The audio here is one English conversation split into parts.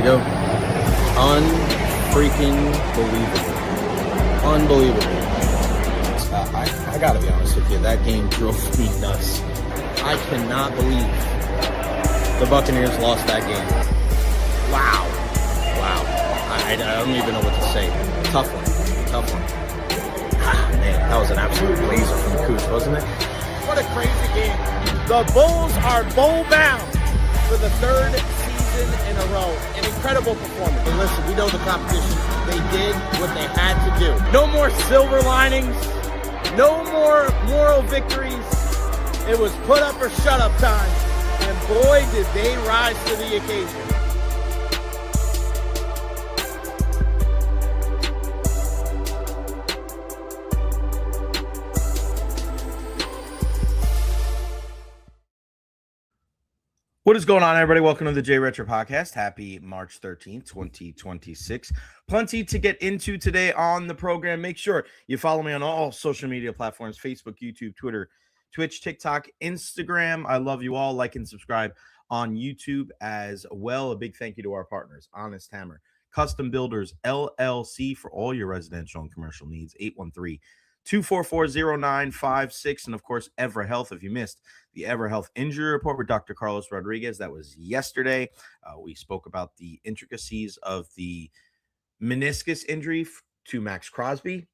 go. Unfreaking believable. Unbelievable. I gotta be honest with you, that game drove me nuts. I cannot believe the Buccaneers lost that game. Wow. I don't even know what to say. Tough one. Man, that was an absolute laser from Cooch, wasn't it? What a crazy game. The Bulls are bowl-bound for the third season in a row. An incredible performance. But listen, we know the competition. They did what they had to do. No more silver linings. No more moral victories. It was put up or shut up time. And boy, did they rise to the occasion. What is going on, everybody? Welcome to the Recher podcast. Happy March 13th, 2026. Plenty to get into today on the program. Make sure you follow me on all social media platforms: Facebook, YouTube, Twitter, Twitch, TikTok, Instagram. I love you all. Like and subscribe on YouTube as well. A big thank you to our partners: Honest Hammer, Custom Builders, LLC, for all your residential and commercial needs. 813-244-0956. And of course, Evra Health. If you missed the Evra Health injury report with Dr. Carlos Rodriguez, that was yesterday. We spoke about the intricacies of the meniscus injury to Max Crosby.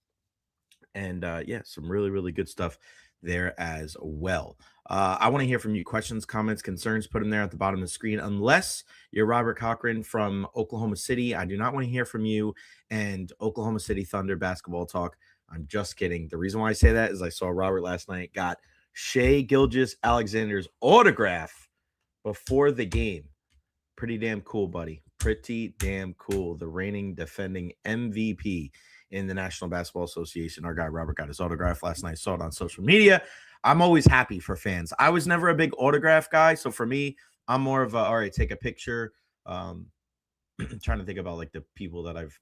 And some really good stuff there as well. I want to hear from you. Questions, comments, concerns, put them there at the bottom of the screen. Unless you're Robert Cochran from Oklahoma City, I do not want to hear from you and Oklahoma City Thunder basketball talk. I'm just kidding. The reason why I say that is I saw Robert last night got Shai Gilgeous-Alexander's autograph before the game. Pretty damn cool, buddy. Pretty damn cool. The reigning defending MVP in the National Basketball Association. Our guy Robert got his autograph last night. Saw it on social media. I'm always happy for fans. I was never a big autograph guy. So for me, I'm more of a, all right, take a picture. Trying to think about like the people that I've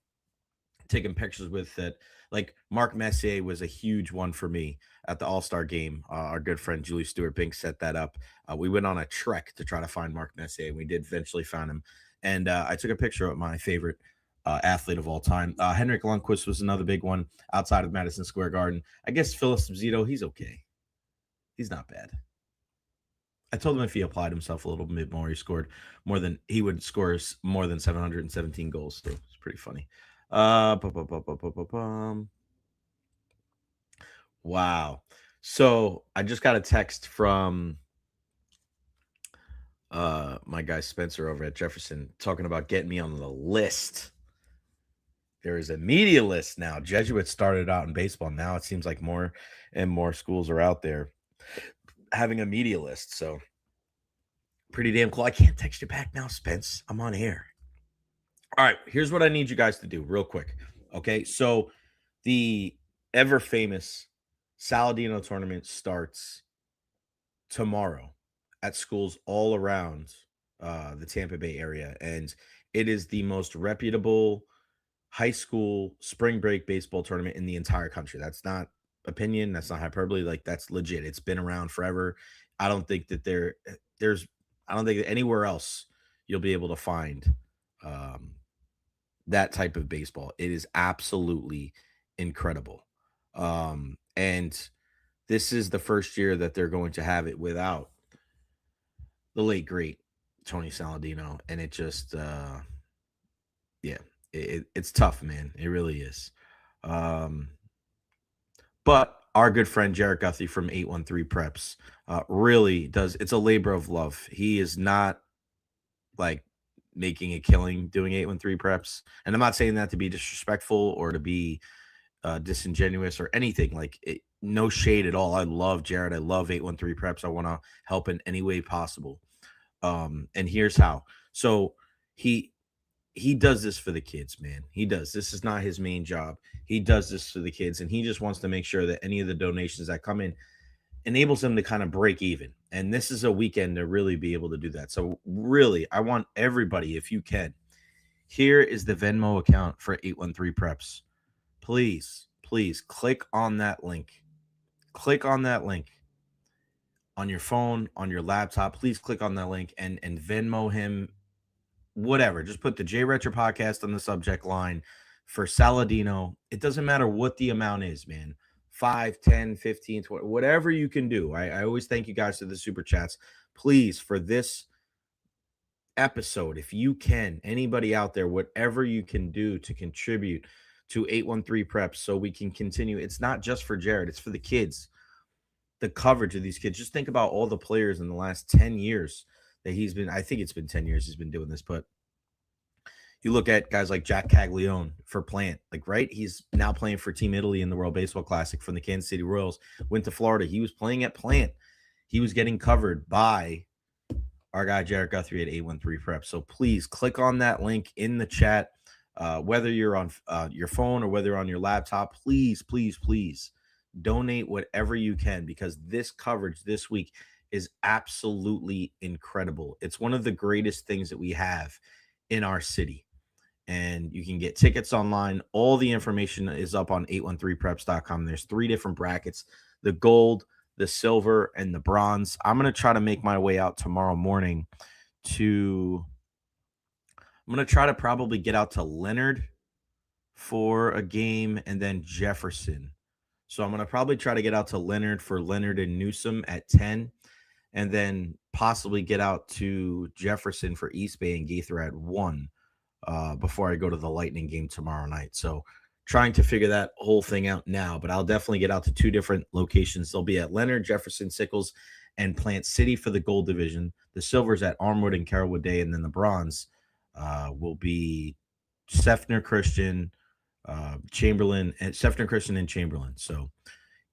taken pictures with, that like Mark Messier was a huge one for me at the All-Star game. Our good friend Julie Stewart-Bink set that up. We went on a trek to try to find Mark Messier, and we did eventually find him. And I took a picture of my favorite athlete of all time. Henrik Lundqvist was another big one outside of Madison Square Garden. I guess Philip Zito, he's okay. He's not bad. I told him if he applied himself a little bit more, he would score more than 717 goals. So it's pretty funny. Wow. So I just got a text from my guy Spencer over at Jefferson talking about getting me on the list. There is a media list now. Jesuits started out in baseball. Now it seems like more and more schools are out there having a media list. So pretty damn cool. I can't text you back now, Spence. I'm on air. All right, here's what I need you guys to do real quick. Okay, so the ever famous Saladino tournament starts tomorrow at schools all around the Tampa Bay area. And it is the most reputable high school spring break baseball tournament in the entire country. That's not opinion. That's not hyperbole. Like, that's legit. It's been around forever. I don't think that I don't think that anywhere else you'll be able to find that type of baseball. It is absolutely incredible. And this is the first year that they're going to have it without the late great Tony Saladino. And it just, it's tough, man. It really is. But our good friend Jared Guthrie from 813 Preps really does. It's a labor of love. He is not like making a killing doing 813 Preps. And I'm not saying that to be disrespectful or to be disingenuous or anything. Like, no shade at all. I love Jared. I love 813 Preps. I want to help in any way possible. And here's how. So he does this for the kids, man. He does. This is not his main job. He does this for the kids, and he just wants to make sure that any of the donations that come in enables them to kind of break even. And this is a weekend to really be able to do that. So really, I want everybody, if you can, here is the Venmo account for 813 Preps. Please click on that link. Click on that link on your phone, on your laptop. Please click on that link and Venmo him whatever. Just put the Recher podcast on the subject line for Saladino. It doesn't matter what the amount is, man. 5, 10, 15, 20, whatever you can do. I always thank you guys for the super chats. Please, for this episode, if you can, anybody out there, whatever you can do to contribute to 813 Preps so we can continue. It's not just for Jared, it's for the kids, the coverage of these kids. Just think about all the players in the last 10 years that he's been, I think it's been 10 years he's been doing this, but you look at guys like Jack Caglione for Plant, like, right? He's now playing for Team Italy in the World Baseball Classic from the Kansas City Royals, went to Florida. He was playing at Plant. He was getting covered by our guy, Jared Guthrie at 813 Prep. So please click on that link in the chat, whether you're on your phone or whether you're on your laptop, please, please, please donate whatever you can, because this coverage this week is absolutely incredible. It's one of the greatest things that we have in our city. And you can get tickets online. All the information is up on 813preps.com. There's 3 different brackets: the gold, the silver, and the bronze. I'm going to try to make my way out tomorrow morning I'm going to try to probably get out to Leonard for a game, and then Jefferson. So I'm going to probably try to get out to Leonard for Leonard and Newsom at 10, and then possibly get out to Jefferson for East Bay and Gaither at 1. Before I go to the Lightning game tomorrow night. So trying to figure that whole thing out now, but I'll definitely get out to 2 different locations. They'll be at Leonard, Jefferson, Sickles, and Plant City for the gold division. The silver's at Armwood and Carrollwood Day, and then the bronze will be Sefner Christian, Chamberlain, and Sefner Christian and Chamberlain. So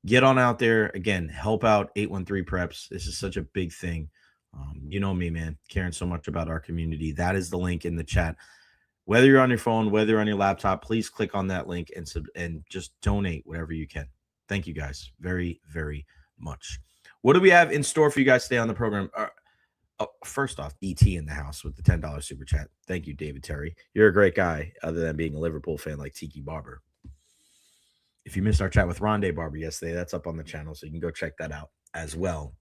get on out there. Again, help out 813 Preps. This is such a big thing. You know me, man, caring so much about our community. That is the link in the chat. Whether you're on your phone, whether you're on your laptop, please click on that link and just donate whatever you can. Thank you guys very, very much. What do we have in store for you guys today on the program? First off, ET in the house with the $10 super chat. Thank you, David Terry. You're a great guy, other than being a Liverpool fan like Tiki Barber. If you missed our chat with Rondé Barber yesterday, that's up on the channel, so you can go check that out as well.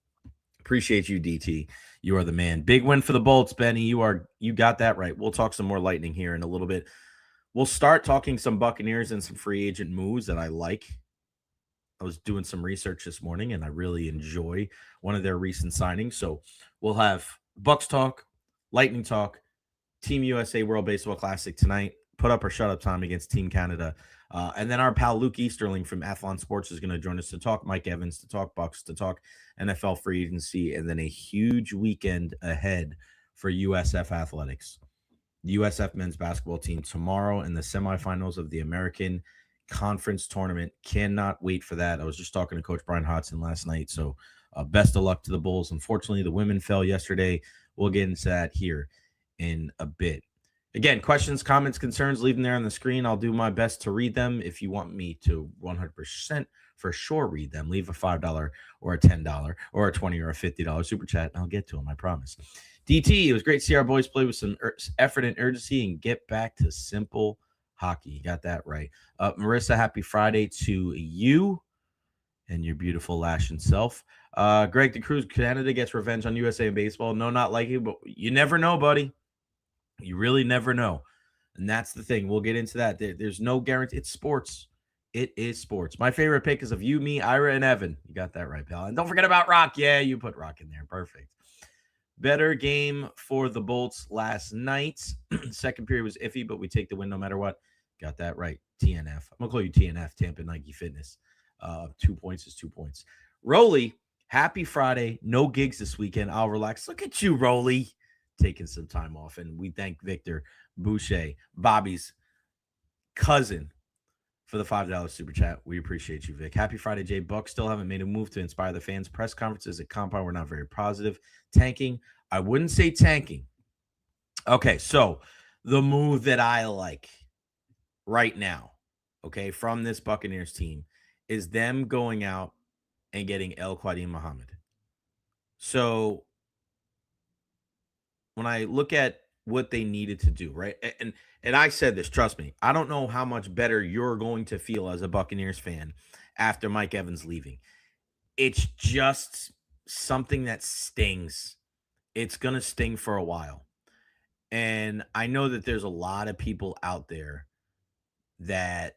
Appreciate you, DT. You are the man. Big win for the Bolts, Benny. You got that right. We'll talk some more Lightning here in a little bit. We'll start talking some Buccaneers and some free agent moves that I like. I was doing some research this morning, and I really enjoy one of their recent signings. So we'll have Bucs talk, Lightning talk, Team USA World Baseball Classic tonight. Put up or shut up time against Team Canada. And then our pal Luke Easterling from Athlon Sports is going to join us to talk Mike Evans, to talk Bucs, to talk NFL free agency, and then a huge weekend ahead for USF athletics. The USF men's basketball team tomorrow in the semifinals of the American Conference Tournament. Cannot wait for that. I was just talking to Coach Brian Hodgson last night, so best of luck to the Bulls. Unfortunately, the women fell yesterday. We'll get into that here in a bit. Again, questions, comments, concerns, leave them there on the screen. I'll do my best to read them. If you want me to 100% for sure read them, leave a $5 or a $10 or a $20 or a $50 super chat, and I'll get to them, I promise. DT, it was great to see our boys play with some effort and urgency and get back to simple hockey. You got that right. Marissa, happy Friday to you and your beautiful Lashin self. Greg the Cruz, Canada gets revenge on USA in baseball. No, not likely, but you never know, buddy. You really never know. And that's the thing. We'll get into that. There's no guarantee. It's sports. It is sports. My favorite pick is of you, me, Ira, and Evan. You got that right, pal. And don't forget about Rock. Yeah, you put Rock in there. Perfect. Better game for the Bolts last night. Second period was iffy, but we take the win no matter what. Got that right. TNF. I'm going to call you TNF, Tampa Nike Fitness. 2 points is 2 points. Rolly, happy Friday. No gigs this weekend. I'll relax. Look at you, Rolly. Taking some time off, and we thank Victor Boucher, Bobby's cousin, for the $5 super chat. We appreciate you, Vic. Happy Friday, Jay. Bucs still haven't made a move to inspire the fans. Press conferences at Compound were not very positive. Tanking, I wouldn't say tanking. Okay, so the move that I like right now, okay, from this Buccaneers team is them going out and getting El Qadim Muhammad. So when I look at what they needed to do, right? And I said this, trust me, I don't know how much better you're going to feel as a Buccaneers fan after Mike Evans leaving. It's just something that stings. It's going to sting for a while. And I know that there's a lot of people out there that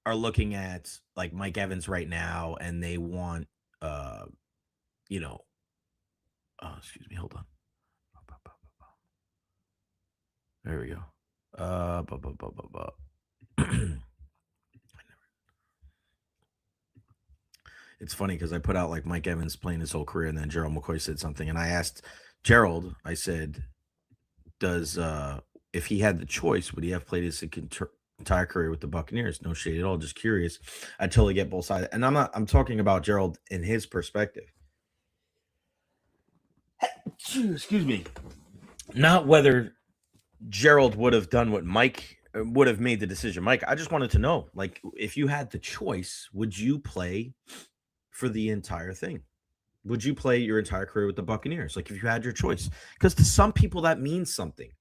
are looking at like Mike Evans right now and they want, uh, you know, excuse me, hold on. There we go. Bu- bu- bu- bu- bu- It's funny because I put out like Mike Evans playing his whole career, and then Gerald McCoy said something, and I asked Gerald. I said, "Does if he had the choice, would he have played his entire career with the Buccaneers?" No shade at all, just curious. I totally get both sides, and I'm talking about Gerald in his perspective. Excuse me. Not whether Gerald would have done what Mike would have made the decision. Mike, I just wanted to know, like, if you had the choice, would you play for the entire thing? Would you play your entire career with the Buccaneers? Like, if you had your choice, because to some people that means something,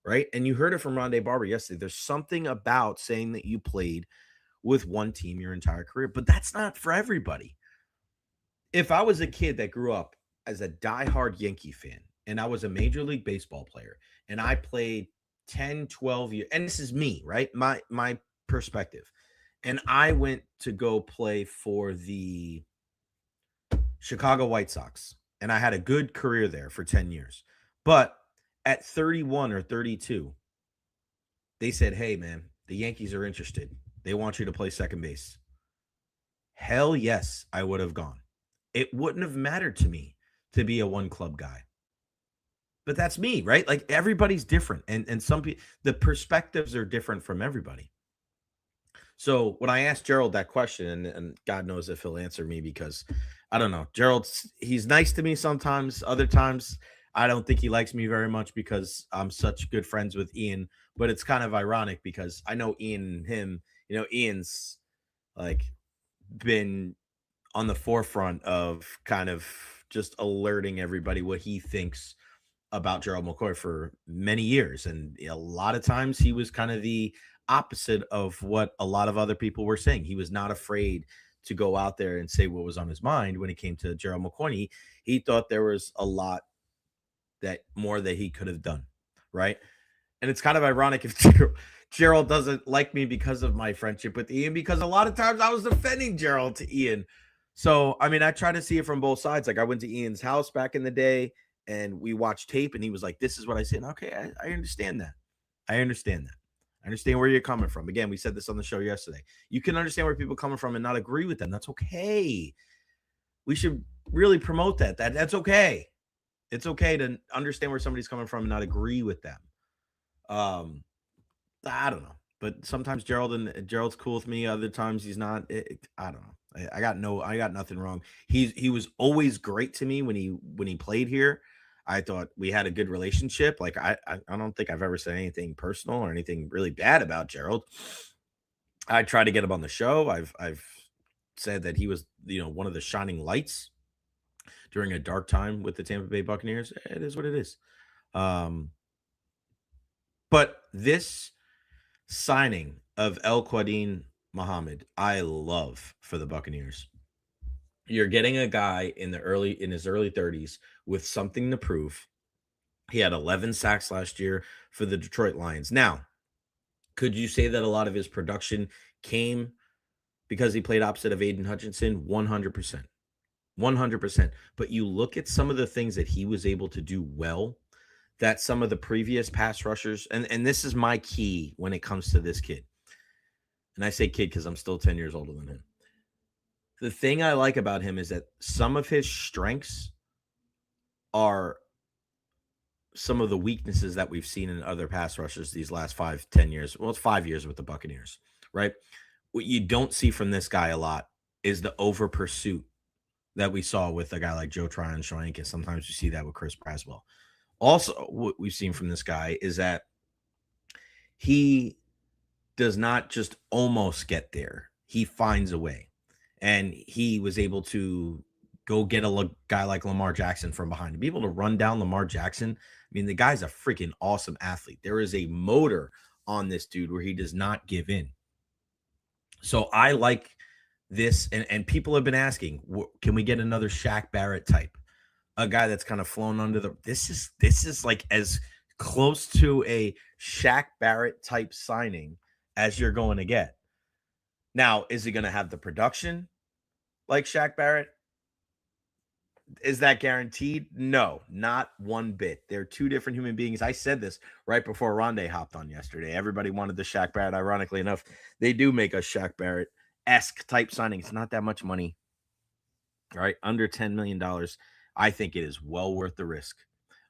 right? And you heard it from Rondé Barber yesterday. There's something about saying that you played with one team your entire career, but that's not for everybody. If I was a kid that grew up as a diehard Yankee fan and I was a Major League Baseball player and I played 10, 12 years, and this is me, right? My perspective. And I went to go play for the Chicago White Sox, and I had a good career there for 10 years. But at 31 or 32, they said, "Hey, man, the Yankees are interested. They want you to play second base." Hell yes, I would have gone. It wouldn't have mattered to me to be a one club guy. But that's me, right? Like everybody's different. And some people, the perspectives are different from everybody. So when I asked Gerald that question, and God knows if he'll answer me because I don't know. He's nice to me sometimes. Other times, I don't think he likes me very much because I'm such good friends with Ian. But it's kind of ironic because I know Ian and him, Ian's like been on the forefront of kind of just alerting everybody what he thinks about Gerald McCoy for many years. And a lot of times he was kind of the opposite of what a lot of other people were saying. He was not afraid to go out there and say what was on his mind when it came to Gerald McCoy. He thought there was a lot that he could have done. Right. And it's kind of ironic if Gerald doesn't like me because of my friendship with Ian, because a lot of times I was defending Gerald to Ian. So, I mean, I try to see it from both sides. Like I went to Ian's house back in the day and we watched tape and he was like, "This is what I said." Okay, I understand that. I understand that. I understand where you're coming from. Again, we said this on the show yesterday. You can understand where people are coming from and not agree with them. That's okay. We should really promote that. That's okay. It's okay to understand where somebody's coming from and not agree with them. I don't know, but sometimes Gerald's cool with me. Other times he's not. I don't know. I got nothing wrong. He was always great to me when he played here. I thought we had a good relationship. Like I don't think I've ever said anything personal or anything really bad about Gerald. I tried to get him on the show. I've said that he was one of the shining lights during a dark time with the Tampa Bay Buccaneers. It is what it is. But this signing of El Quadin Muhammad, I love for the Buccaneers. You're getting a guy in his early 30s with something to prove. He had 11 sacks last year for the Detroit Lions. Now, could you say that a lot of his production came because he played opposite of Aiden Hutchinson? 100%. 100%. But you look at some of the things that he was able to do well that some of the previous pass rushers, and this is my key when it comes to this kid. And I say kid because I'm still 10 years older than him. The thing I like about him is that some of his strengths are some of the weaknesses that we've seen in other pass rushers these last 5-10 years. Well, it's 5 years with the Buccaneers, right? What you don't see from this guy a lot is the over pursuit that we saw with a guy like Joe Tryon and Sean Atkins. Sometimes you see that with Chris Braswell. Also, what we've seen from this guy is that he does not just almost get there. He finds a way. And he was able to go get a guy like Lamar Jackson from behind. To be able to run down Lamar Jackson, I mean, the guy's a freaking awesome athlete. There is a motor on this dude where he does not give in. So I like this. And people have been asking, can we get another Shaq Barrett type? A guy that's kind of flown under the. This is like as close to a Shaq Barrett type signing as you're going to get. Now, is he going to have the production like Shaq Barrett? Is that guaranteed? No, not one bit. They're two different human beings. I said this right before Rondé hopped on yesterday. Everybody wanted the Shaq Barrett. Ironically enough, they do make a Shaq Barrett-esque type signing. It's not that much money, right? Under $10 million. I think it is well worth the risk.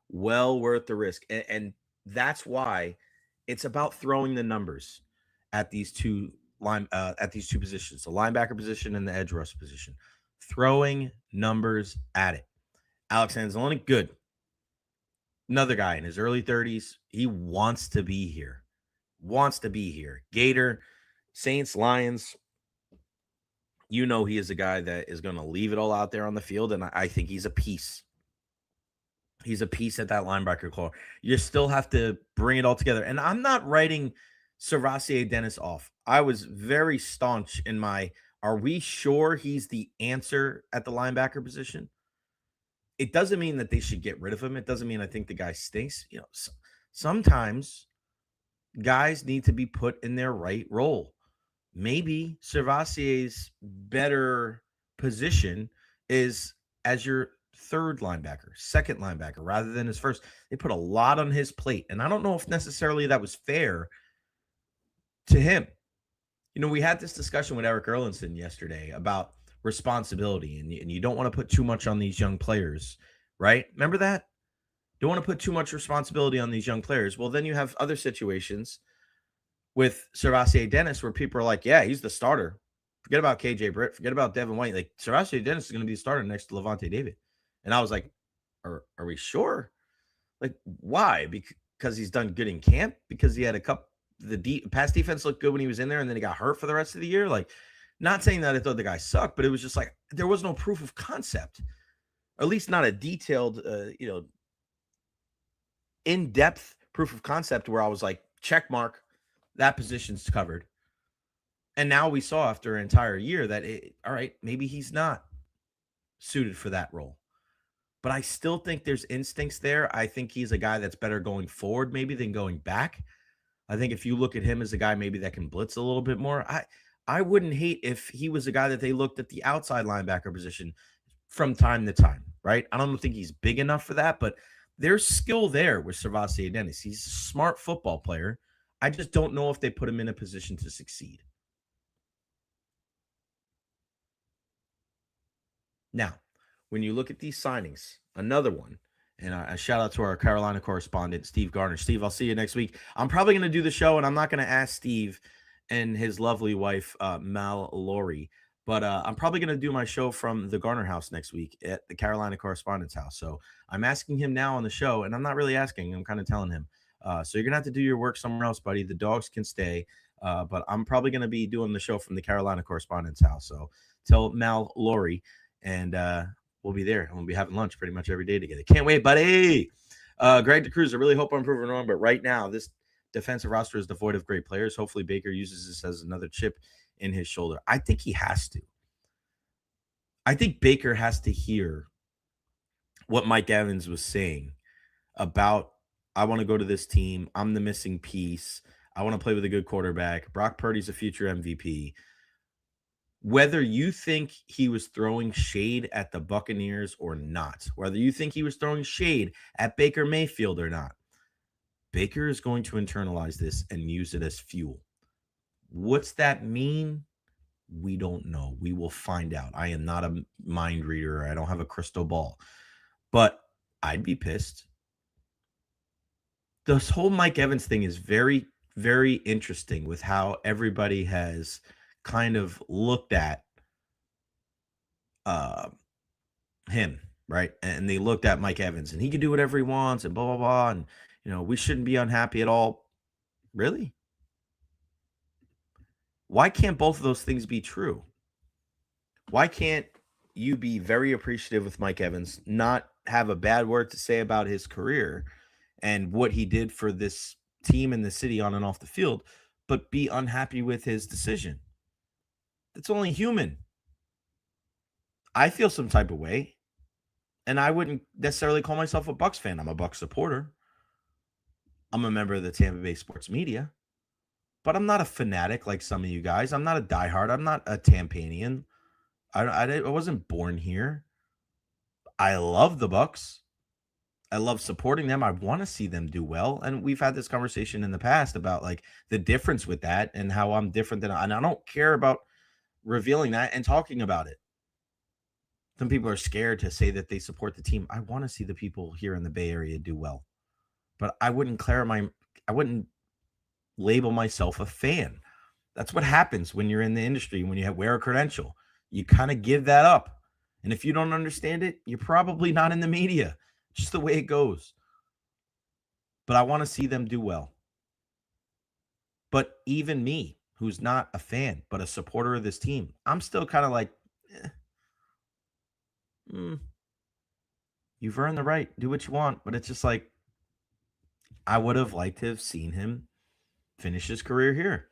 Well worth the risk. And that's why it's about throwing the numbers at these two positions, the linebacker position and the edge rush position. Throwing numbers at it. Alex Anzalone, good. Another guy in his early 30s. He wants to be here. Gator, Saints, Lions. You know he is a guy that is going to leave it all out there on the field, and I think he's a piece. He's a piece at that linebacker core. You still have to bring it all together. And I'm not writing Servassier Dennis off. I was very staunch in my, are we sure he's the answer at the linebacker position? It doesn't mean that they should get rid of him. It doesn't mean I think the guy stinks. You know, sometimes guys need to be put in their right role. Maybe Servassier's better position is as your third linebacker, second linebacker, rather than his first. They put a lot on his plate, and I don't know if necessarily that was fair to him. You know, we had this discussion with Eric Erlinson yesterday about responsibility, and you don't want to put too much on these young players, right? Remember that? Don't want to put too much responsibility on these young players. Well, then you have other situations with Servassier Dennis where people are like, yeah, he's the starter. Forget about KJ Britt. Forget about Devin White. Like, Servassier Dennis is going to be the starter next to Levante David. And I was like, are we sure? Like, why? Because he's done good in camp? Because he had a couple, pass defense looked good when he was in there, and then he got hurt for the rest of the year? Like, not saying that I thought the guy sucked, but it was just like there was no proof of concept, or at least not a detailed, in-depth proof of concept where I was like, check mark, that position's covered. And now we saw after an entire year that, all right, maybe he's not suited for that role. But I still think there's instincts there. I think he's a guy that's better going forward maybe than going back. I think if you look at him as a guy maybe that can blitz a little bit more, I wouldn't hate if he was a guy that they looked at the outside linebacker position from time to time, right? I don't think he's big enough for that, but there's skill there with Servassier Dennis. He's a smart football player. I just don't know if they put him in a position to succeed. Now, when you look at these signings, another one, and a shout out to our Carolina correspondent, Steve Garner. Steve, I'll see you next week. I'm probably going to do the show, and I'm not going to ask Steve and his lovely wife, Mal Laurie, but I'm probably going to do my show from the Garner house next week at the Carolina correspondent's house. So I'm asking him now on the show, and I'm not really asking. I'm kind of telling him. So you're going to have to do your work somewhere else, buddy. The dogs can stay, but I'm probably going to be doing the show from the Carolina correspondent's house. So tell Mal Laurie, and we'll be there. And we'll be having lunch pretty much every day together. Can't wait, buddy. Greg DeCruz, I really hope I'm proving wrong, but right now, this defensive roster is devoid of great players. Hopefully Baker uses this as another chip in his shoulder. I think he has to. I think Baker has to hear what Mike Evans was saying about, I want to go to this team. I'm the missing piece. I want to play with a good quarterback. Brock Purdy's a future MVP. Whether you think he was throwing shade at the Buccaneers or not, whether you think he was throwing shade at Baker Mayfield or not, Baker is going to internalize this and use it as fuel. What's that mean? We don't know. We will find out. I am not a mind reader. I don't have a crystal ball. But I'd be pissed. This whole Mike Evans thing is very, very interesting with how everybody has kind of looked at him, right? And they looked at Mike Evans, and he can do whatever he wants and blah, blah, blah. And, you know, we shouldn't be unhappy at all. Really? Why can't both of those things be true? Why can't you be very appreciative with Mike Evans, not have a bad word to say about his career and what he did for this team and the city on and off the field, but be unhappy with his decision? That's only human. I feel some type of way, and I wouldn't necessarily call myself a Bucs fan. I'm a Bucs supporter. I'm a member of the Tampa Bay sports media, but I'm not a fanatic like some of you guys. I'm not a diehard. I'm not a Tampanian. I wasn't born here. I love the Bucs. I love supporting them. I want to see them do well. And we've had this conversation in the past about like the difference with that and how I'm different than, and I don't care about revealing that and talking about it. Some people are scared to say that they support the team. I want to see the people here in the Bay Area do well, but I wouldn't label myself a fan. That's what happens when you're in the industry, when you wear a credential. You kind of give that up. And if you don't understand it, you're probably not in the media. Just the way it goes. But I want to see them do well. But even me, who's not a fan, but a supporter of this team, I'm still kind of like, you've earned the right. Do what you want. But it's just like, I would have liked to have seen him finish his career here.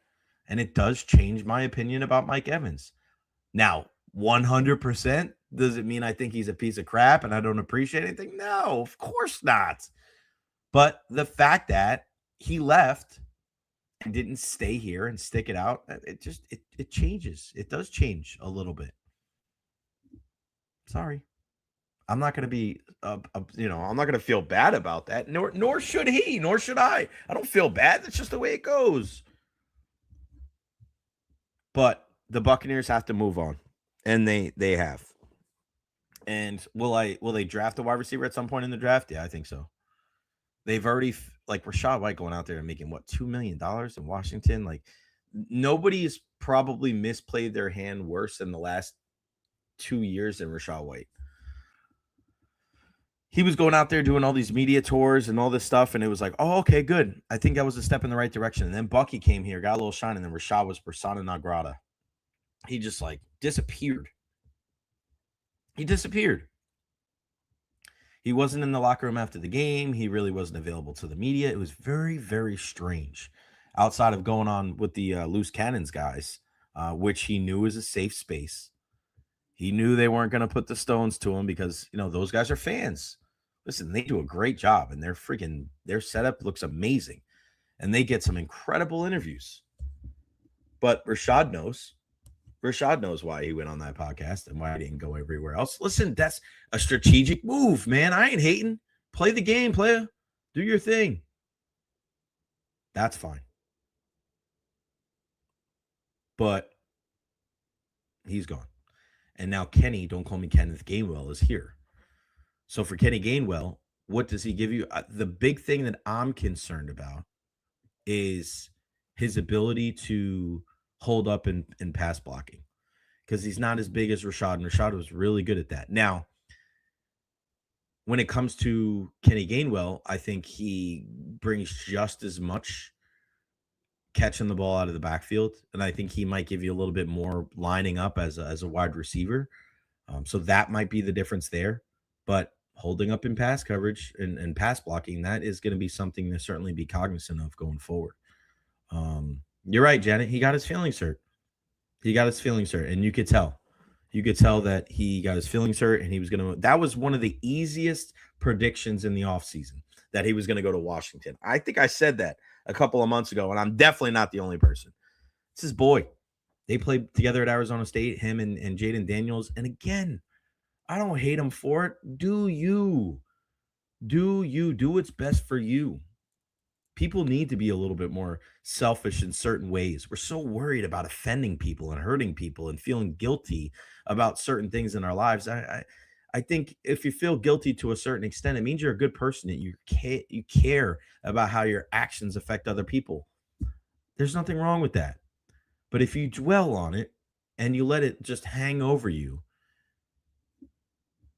And it does change my opinion about Mike Evans. Now, 100%, does it mean I think he's a piece of crap and I don't appreciate anything? No, of course not. But the fact that he left and didn't stay here and stick it out, it changes. It does change a little bit. Sorry. I'm not going to be, I'm not going to feel bad about that. Nor should he, nor should I. I don't feel bad. That's just the way it goes. But the Buccaneers have to move on, and they have. And will they draft a wide receiver at some point in the draft? Yeah, I think so. They've already, like, Rachaad White going out there and making what, $2 million in Washington. Like, nobody's probably misplayed their hand worse in the last 2 years than Rachaad White. He was going out there doing all these media tours and all this stuff, and it was like, oh, okay, good. I think that was a step in the right direction. And then Bucky came here, got a little shine, and then Rachaad was persona non grata. He just, like, disappeared. He disappeared. He wasn't in the locker room after the game. He really wasn't available to the media. It was very, very strange. Outside of going on with the Loose Cannons guys, which he knew was a safe space. He knew they weren't going to put the stones to him because, those guys are fans. Listen, they do a great job, and their setup looks amazing, and they get some incredible interviews. But Rachaad knows why he went on that podcast and why he didn't go everywhere else. Listen, that's a strategic move, man. I ain't hating. Play the game, player. Do your thing. That's fine. But he's gone. And now Kenny, don't call me Kenneth Gainwell, is here. So for Kenny Gainwell, what does he give you? The big thing that I'm concerned about is his ability to hold up in pass blocking, because he's not as big as Rachaad, and Rachaad was really good at that. Now, when it comes to Kenny Gainwell, I think he brings just as much catching the ball out of the backfield, and I think he might give you a little bit more lining up as a wide receiver. So that might be the difference there. But holding up in pass coverage and pass blocking, that is going to be something to certainly be cognizant of going forward. You're right, Janet. He got his feelings hurt. And you could tell. You could tell that he got his feelings hurt, and he was going to – that was one of the easiest predictions in the offseason, that he was going to go to Washington. I think I said that a couple of months ago, and I'm definitely not the only person. It's his boy. They played together at Arizona State, him and Jaden Daniels. And again, I don't hate him for it. Do you. Do what's best for you. People need to be a little bit more selfish in certain ways. We're so worried about offending people and hurting people and feeling guilty about certain things in our lives. I think if you feel guilty to a certain extent, it means you're a good person, that you care about how your actions affect other people. There's nothing wrong with that. But if you dwell on it and you let it just hang over you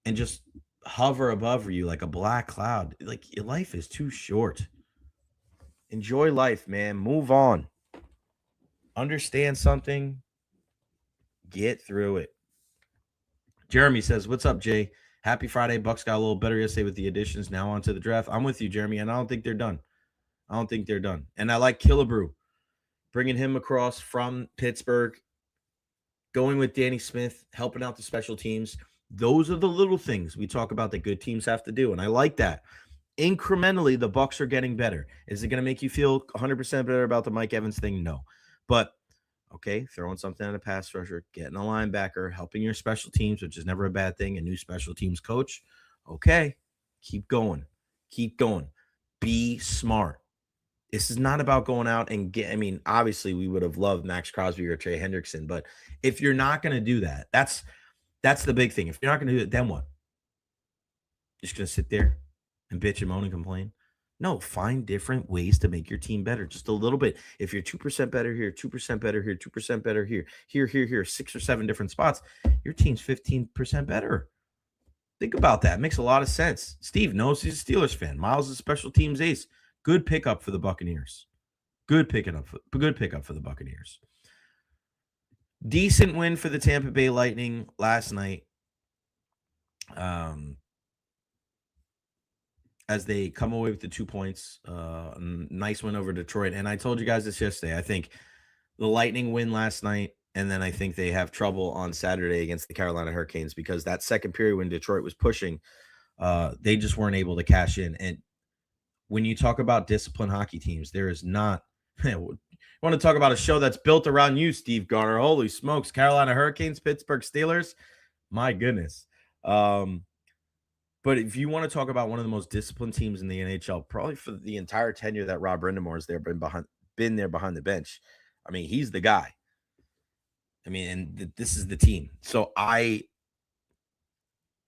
and just hover above you like a black cloud, like, your life is too short. Enjoy life, man. Move on. Understand something. Get through it. Jeremy says, what's up, Jay? Happy Friday. Bucs got a little better yesterday with the additions. Now on to the draft. I'm with you, Jeremy, and I don't think they're done. And I like Killebrew. Bringing him across from Pittsburgh. Going with Danny Smith. Helping out the special teams. Those are the little things we talk about that good teams have to do, and I like that. incrementally, the Bucs are getting better. Is it going to make you feel 100% better about the Mike Evans thing? No. But, okay, throwing something at a pass rusher, getting a linebacker, helping your special teams, which is never a bad thing, a new special teams coach. Okay, keep going. Keep going. Be smart. This is not about going out and obviously we would have loved Max Crosby or Trey Hendrickson, but if you're not going to do that, that's the big thing. If you're not going to do it, then what? Just going to sit there and bitch and moan and complain? No, find different ways to make your team better. Just a little bit. If you're 2% better here, 2% better here, 2% better here, 6 or 7 different spots, your team's 15% better. Think about that. It makes a lot of sense. Steve knows he's a Steelers fan. Miles is a special teams ace. Good pickup for the Buccaneers. Good pickup for the Buccaneers. Decent win for the Tampa Bay Lightning last night. As they come away with the 2 points. Nice win over Detroit. And I told you guys this yesterday. I think the Lightning win last night, and then I think they have trouble on Saturday against the Carolina Hurricanes because that second period when Detroit was pushing, they just weren't able to cash in. And when you talk about disciplined hockey teams, there is not – you want to talk about a show that's built around you, Steve Garner. Holy smokes. Carolina Hurricanes, Pittsburgh Steelers. My goodness. But if you want to talk about one of the most disciplined teams in the NHL, probably for the entire tenure that Rob Brind'Amour has been there behind the bench, I mean, he's the guy. I mean, and this is the team. So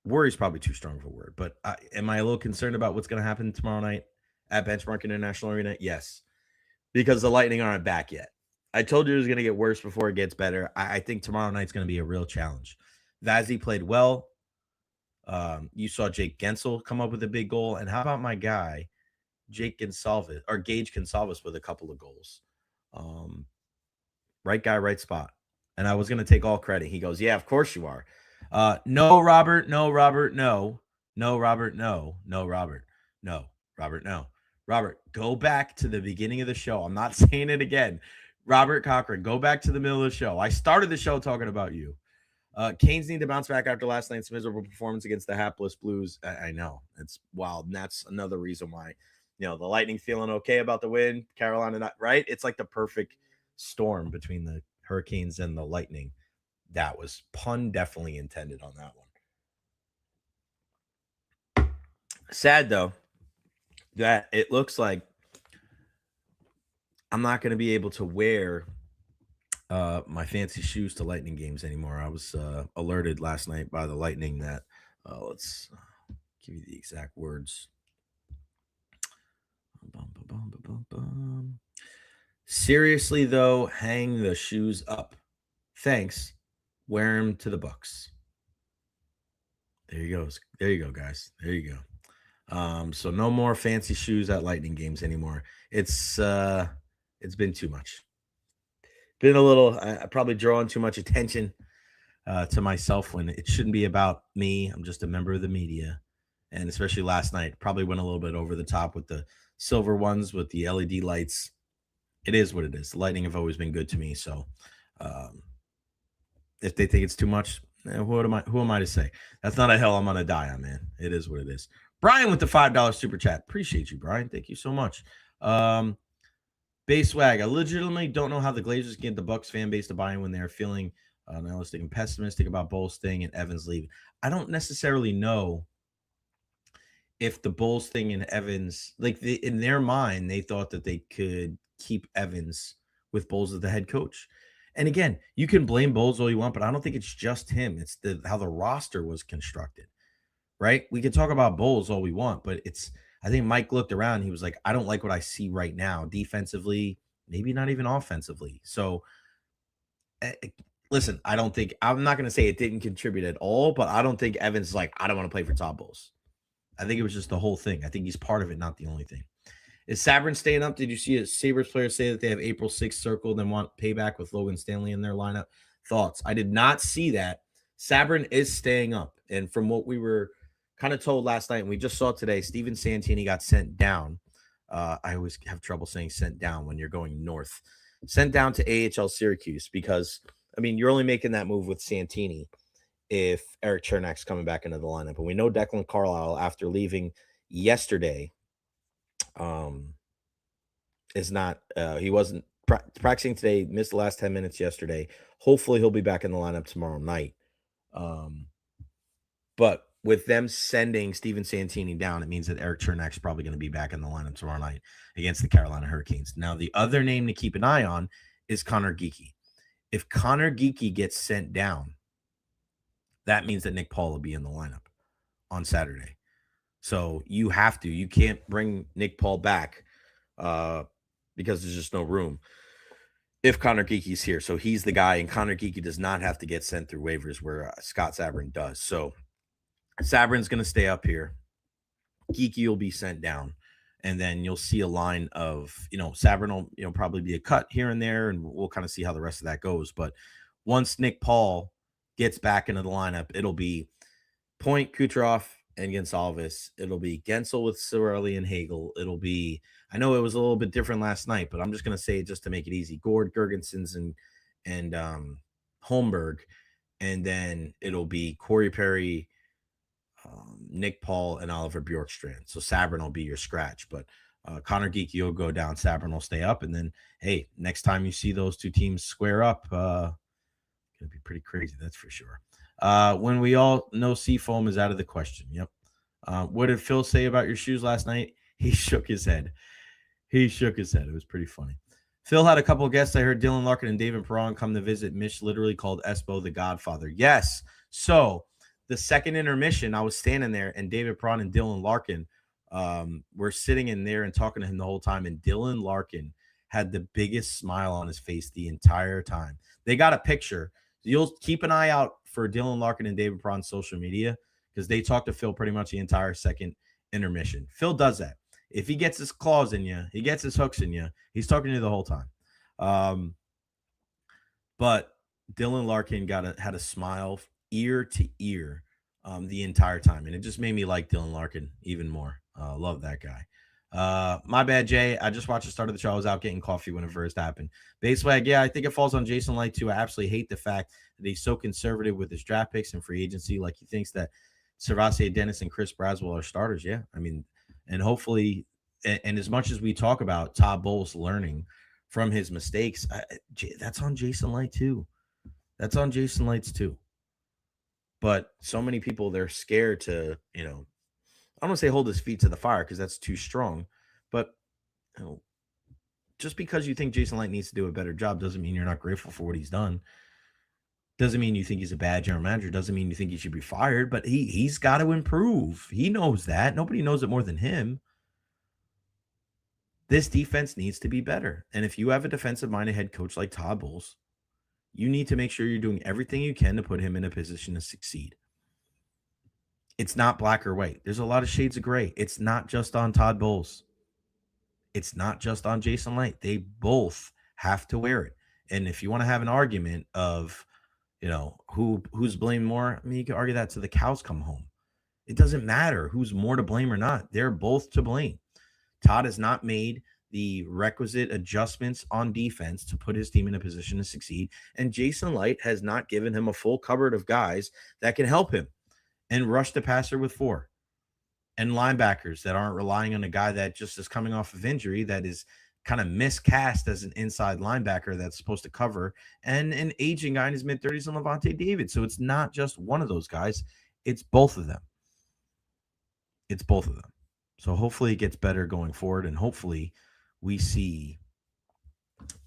worry is probably too strong of a word, but am I a little concerned about what's going to happen tomorrow night at Benchmark International Arena? Yes, because the Lightning aren't back yet. I told you it was going to get worse before it gets better. I think tomorrow night's going to be a real challenge. Vazzy played well. You saw Jake Gensel come up with a big goal. And how about my guy, Gage Gonsalves with a couple of goals? Right guy, right spot. And I was going to take all credit. He goes, yeah, of course you are. No, Robert. No, Robert. No. No, Robert. No. No, Robert. No, Robert. No. Robert, go back to the beginning of the show. I'm not saying it again. Robert Cochran, go back to the middle of the show. I started the show talking about you. Canes need to bounce back after last night's miserable performance against the hapless Blues. I know. It's wild. And that's another reason why, the Lightning feeling okay about the win. Carolina not, right? It's like the perfect storm between the Hurricanes and the Lightning. That was pun definitely intended on that one. Sad, though, that it looks like I'm not going to be able to wear my fancy shoes to Lightning games anymore. I was alerted last night by the Lightning that let's give you the exact words. Seriously, though, hang the shoes up. Thanks. Wear them to the Bucs. There you go. There you go, guys. There you go. So no more fancy shoes at Lightning games anymore. It's been too much. Been a little, probably drawing too much attention to myself when it shouldn't be about me. I'm just a member of the media. And especially last night, probably went a little bit over the top with the silver ones with the LED lights. It is what it is. The Lightning have always been good to me. So if they think it's too much, who am I to say? That's not a hill I'm going to die on, man. It is what it is. Brian with the $5 super chat. Appreciate you, Brian. Thank you so much. Base Swag. I legitimately don't know how the Glazers get the Bucs fan base to buy in when they're feeling nihilistic and pessimistic about Bowles thing and Evans leaving. I don't necessarily know if the Bowles thing and Evans, in their mind, they thought that they could keep Evans with Bowles as the head coach. And again, you can blame Bowles all you want, but I don't think it's just him. It's how the roster was constructed, right? We can talk about Bowles all we want, but I think Mike looked around. He was like, I don't like what I see right now defensively, maybe not even offensively. So listen, I'm not going to say it didn't contribute at all, but I don't think Evans is like, I don't want to play for Todd Bowles. I think it was just the whole thing. I think he's part of it, not the only thing. Is Sabrin staying up? Did you see a Sabres player say that they have April 6th circled and want payback with Logan Stanley in their lineup? Thoughts? I did not see that. Sabrin is staying up. And from what we were kind of told last night, and we just saw today, Steven Santini got sent down. I always have trouble saying sent down when you're going north. Sent down to AHL Syracuse because, you're only making that move with Santini if Eric Chernak's coming back into the lineup. And we know Declan Carlisle, after leaving yesterday is not he wasn't practicing today, missed the last 10 minutes yesterday. Hopefully he'll be back in the lineup tomorrow night. But with them sending Steven Santini down, it means that Eric Chernak's probably going to be back in the lineup tomorrow night against the Carolina Hurricanes. Now, the other name to keep an eye on is Connor Geekie. If Connor Geekie gets sent down, that means that Nick Paul will be in the lineup on Saturday. So you can't bring Nick Paul back because there's just no room if Connor Geekie's here. So he's the guy, and Connor Geekie does not have to get sent through waivers where Scott Sabrin does. So Sabrin's going to stay up here. Geekie will be sent down. And then you'll see a line of, Sabrin will, probably be a cut here and there, and we'll kind of see how the rest of that goes. But once Nick Paul gets back into the lineup, it'll be Point, Kucherov, and Gonsalves. It'll be Gensel with Cirelli and Hagel. It'll be, I know it was a little bit different last night, but I'm just going to say it just to make it easy. Gord, Gergensons, and Holmberg. And then it'll be Corey Perry, Nick Paul, and Oliver Bjorkstrand. So Sabrin will be your scratch, but Connor Geekie will go down. Sabrin will stay up. And then, hey, next time you see those two teams square up, going to be pretty crazy, that's for sure. When we all know Seafoam is out of the question. Yep. What did Phil say about your shoes last night? He shook his head. It was pretty funny. Phil had a couple of guests. I heard Dylan Larkin and David Perron come to visit. Mish literally called Espo the Godfather. Yes. So the second intermission, I was standing there, and David Perron and Dylan Larkin were sitting in there and talking to him the whole time. And Dylan Larkin had the biggest smile on his face the entire time. They got a picture. You'll keep an eye out for Dylan Larkin and David Perron's social media because they talk to Phil pretty much the entire second intermission. Phil does that. If he gets his claws in you, he gets his hooks in you, he's talking to you the whole time. But Dylan Larkin had a smile ear to ear the entire time, and it just made me like Dylan Larkin even more. Love that guy. My bad, Jay. I just watched the start of the show. I was out getting coffee when it first happened. Basewag, yeah, I think it falls on Jason Light too. I absolutely hate the fact that he's so conservative with his draft picks and free agency. Like, he thinks that Servassier Dennis and Chris Braswell are starters. Yeah, I mean, and hopefully, and as much as we talk about Todd Bowles learning from his mistakes, that's on Jason Light too. That's on Jason Light's too. But so many people, they're scared to, I don't want to say hold his feet to the fire because that's too strong. But just because you think Jason Light needs to do a better job doesn't mean you're not grateful for what he's done. Doesn't mean you think he's a bad general manager. Doesn't mean you think he should be fired. But he's got to improve. He knows that. Nobody knows it more than him. This defense needs to be better. And if you have a defensive-minded head coach like Todd Bowles, you need to make sure you're doing everything you can to put him in a position to succeed. It's not black or white. There's a lot of shades of gray. It's not just on Todd Bowles. It's not just on Jason Light. They both have to wear it. And if you want to have an argument of, who's blamed more, I mean, you can argue that till the cows come home. It doesn't matter who's more to blame or not. They're both to blame. Todd has not made the requisite adjustments on defense to put his team in a position to succeed. And Jason Light has not given him a full cupboard of guys that can help him and rush the passer with 4. And linebackers that aren't relying on a guy that just is coming off of injury, that is kind of miscast as an inside linebacker that's supposed to cover, and an aging guy in his mid-30s in Levante David. So it's not just one of those guys. It's both of them. So hopefully it gets better going forward, and hopefully we see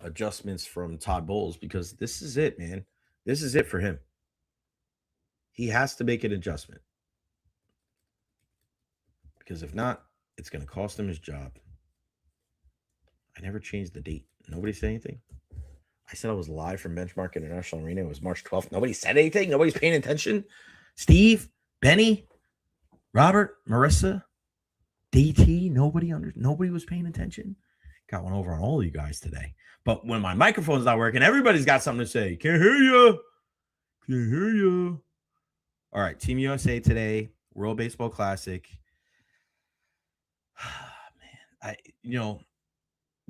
adjustments from Todd Bowles, because this is it, man. This is it for him. He has to make an adjustment, because if not, it's going to cost him his job. I never changed the date. Nobody said anything. I said I was live from Benchmark International Arena. It was March 12th. Nobody said anything. Nobody's paying attention. Steve, Benny, Robert, Marissa, DT, nobody was paying attention. Got one over on all of you guys today. But when my microphone's not working, everybody's got something to say. Can't hear you. All right, Team USA today, World Baseball Classic. Man,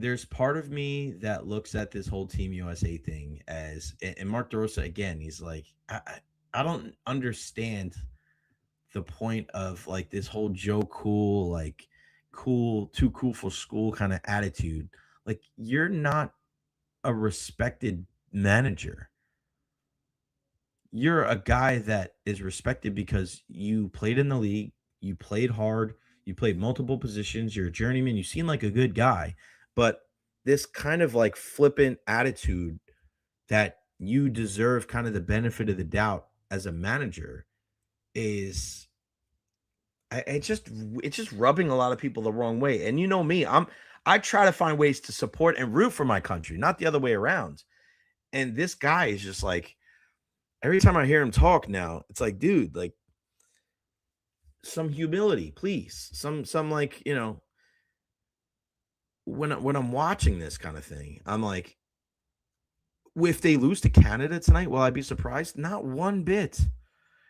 there's part of me that looks at this whole Team USA thing as, and Mark DeRosa, again, he's like, I don't understand the point of like this whole Joe Cool, like cool, too cool for school kind of attitude. Like, you're not a respected manager. You're a guy that is respected because you played in the league, you played hard, you played multiple positions, you're a journeyman, you seem like a good guy. But this kind of like flippant attitude that you deserve kind of the benefit of the doubt as a manager is it's just rubbing a lot of people the wrong way. And you know me, I try to find ways to support and root for my country, not the other way around. And this guy is just like, every time I hear him talk now, it's like, dude, like, some humility, please. Some like, when I'm watching this kind of thing, I'm like, if they lose to Canada tonight, will I be surprised? Not one bit.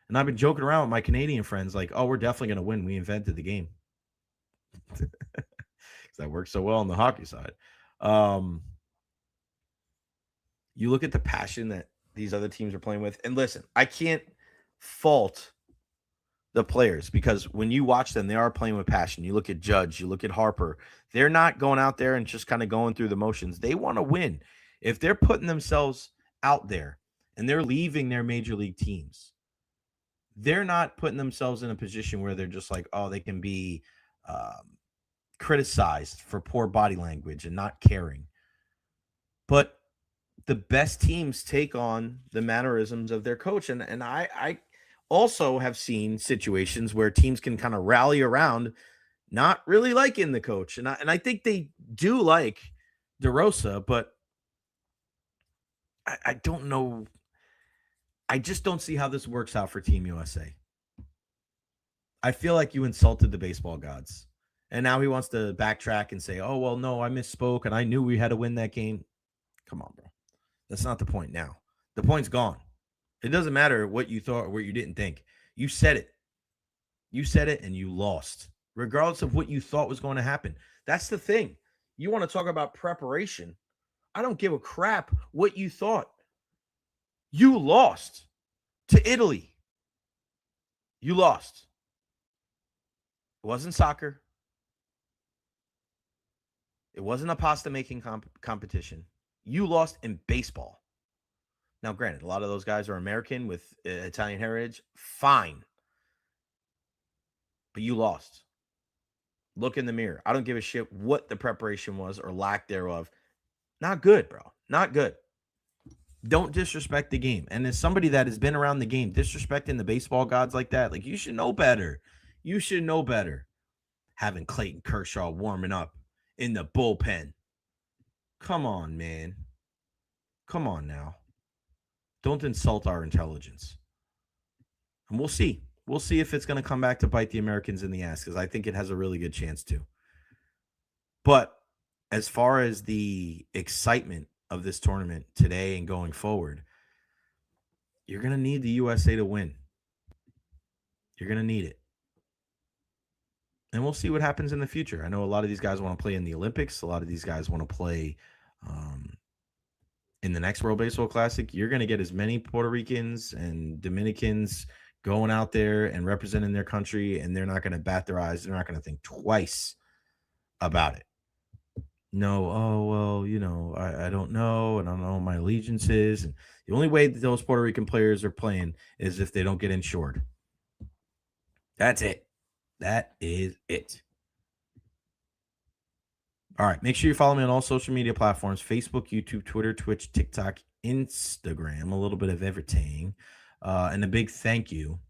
And I've been joking around with my Canadian friends, like, oh, we're definitely going to win. We invented the game. Because that works so well on the hockey side. You look at the passion that these other teams are playing with. And listen, I can't fault the players, because when you watch them, they are playing with passion. You look at Judge, you look at Harper. They're not going out there and just kind of going through the motions. They want to win. If they're putting themselves out there and they're leaving their major league teams, they're not putting themselves in a position where they're just like, oh, they can be criticized for poor body language and not caring. But the best teams take on the mannerisms of their coach. And I also have seen situations where teams can kind of rally around not really liking the coach. And I think they do like DeRosa, but I don't know. I just don't see how this works out for Team USA. I feel like you insulted the baseball gods. And now he wants to backtrack and say, oh, well, no, I misspoke and I knew we had to win that game. Come on, bro. That's not the point now. The point's gone. It doesn't matter what you thought or what you didn't think. You said it. You said it and you lost, regardless of what you thought was going to happen. That's the thing. You want to talk about preparation. I don't give a crap what you thought. You lost to Italy. You lost. It wasn't soccer. It wasn't a pasta making competition. You lost in baseball. Now, granted, a lot of those guys are American with Italian heritage. Fine. But you lost. Look in the mirror. I don't give a shit what the preparation was or lack thereof. Not good, bro. Not good. Don't disrespect the game. And as somebody that has been around the game, disrespecting the baseball gods like that, like, you should know better. You should know better. Having Clayton Kershaw warming up in the bullpen. Come on, man. Come on now. Don't insult our intelligence. And we'll see. We'll see if it's going to come back to bite the Americans in the ass, because I think it has a really good chance to. But as far as the excitement of this tournament today and going forward, you're going to need the USA to win. You're going to need it. And we'll see what happens in the future. I know a lot of these guys want to play in the Olympics. A lot of these guys want to play in the next World Baseball Classic. You're going to get as many Puerto Ricans and Dominicans going out there and representing their country, and they're not going to bat their eyes. They're not going to think twice about it. No, oh, well, I don't know, and I don't know what my allegiance is. And the only way that those Puerto Rican players are playing is if they don't get insured. That's it. That is it. All right. Make sure you follow me on all social media platforms: Facebook, YouTube, Twitter, Twitch, TikTok, Instagram, a little bit of everything. And a big thank you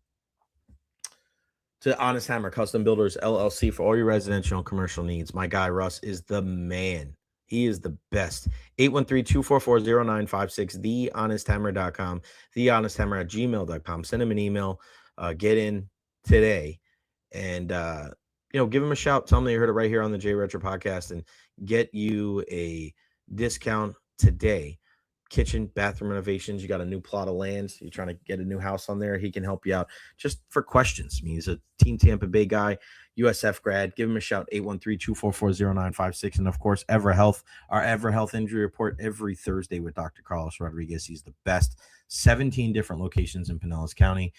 to Honest Hammer Custom Builders LLC for all your residential and commercial needs. My guy Russ is the man. He is the best. 813-244-0956, thehonesthammer.com, thehonesthammer@gmail.com. Send him an email. Get in today and, give him a shout. Tell him that you heard it right here on the Recher podcast and get you a discount today. Kitchen, bathroom renovations. You got a new plot of land. You're trying to get a new house on there. He can help you out just for questions. I mean, he's a Team Tampa Bay guy, USF grad. Give him a shout, 813-244-0956. And, of course, EverHealth, our EverHealth injury report every Thursday with Dr. Carlos Rodriguez. He's the best. 17 different locations in Pinellas County.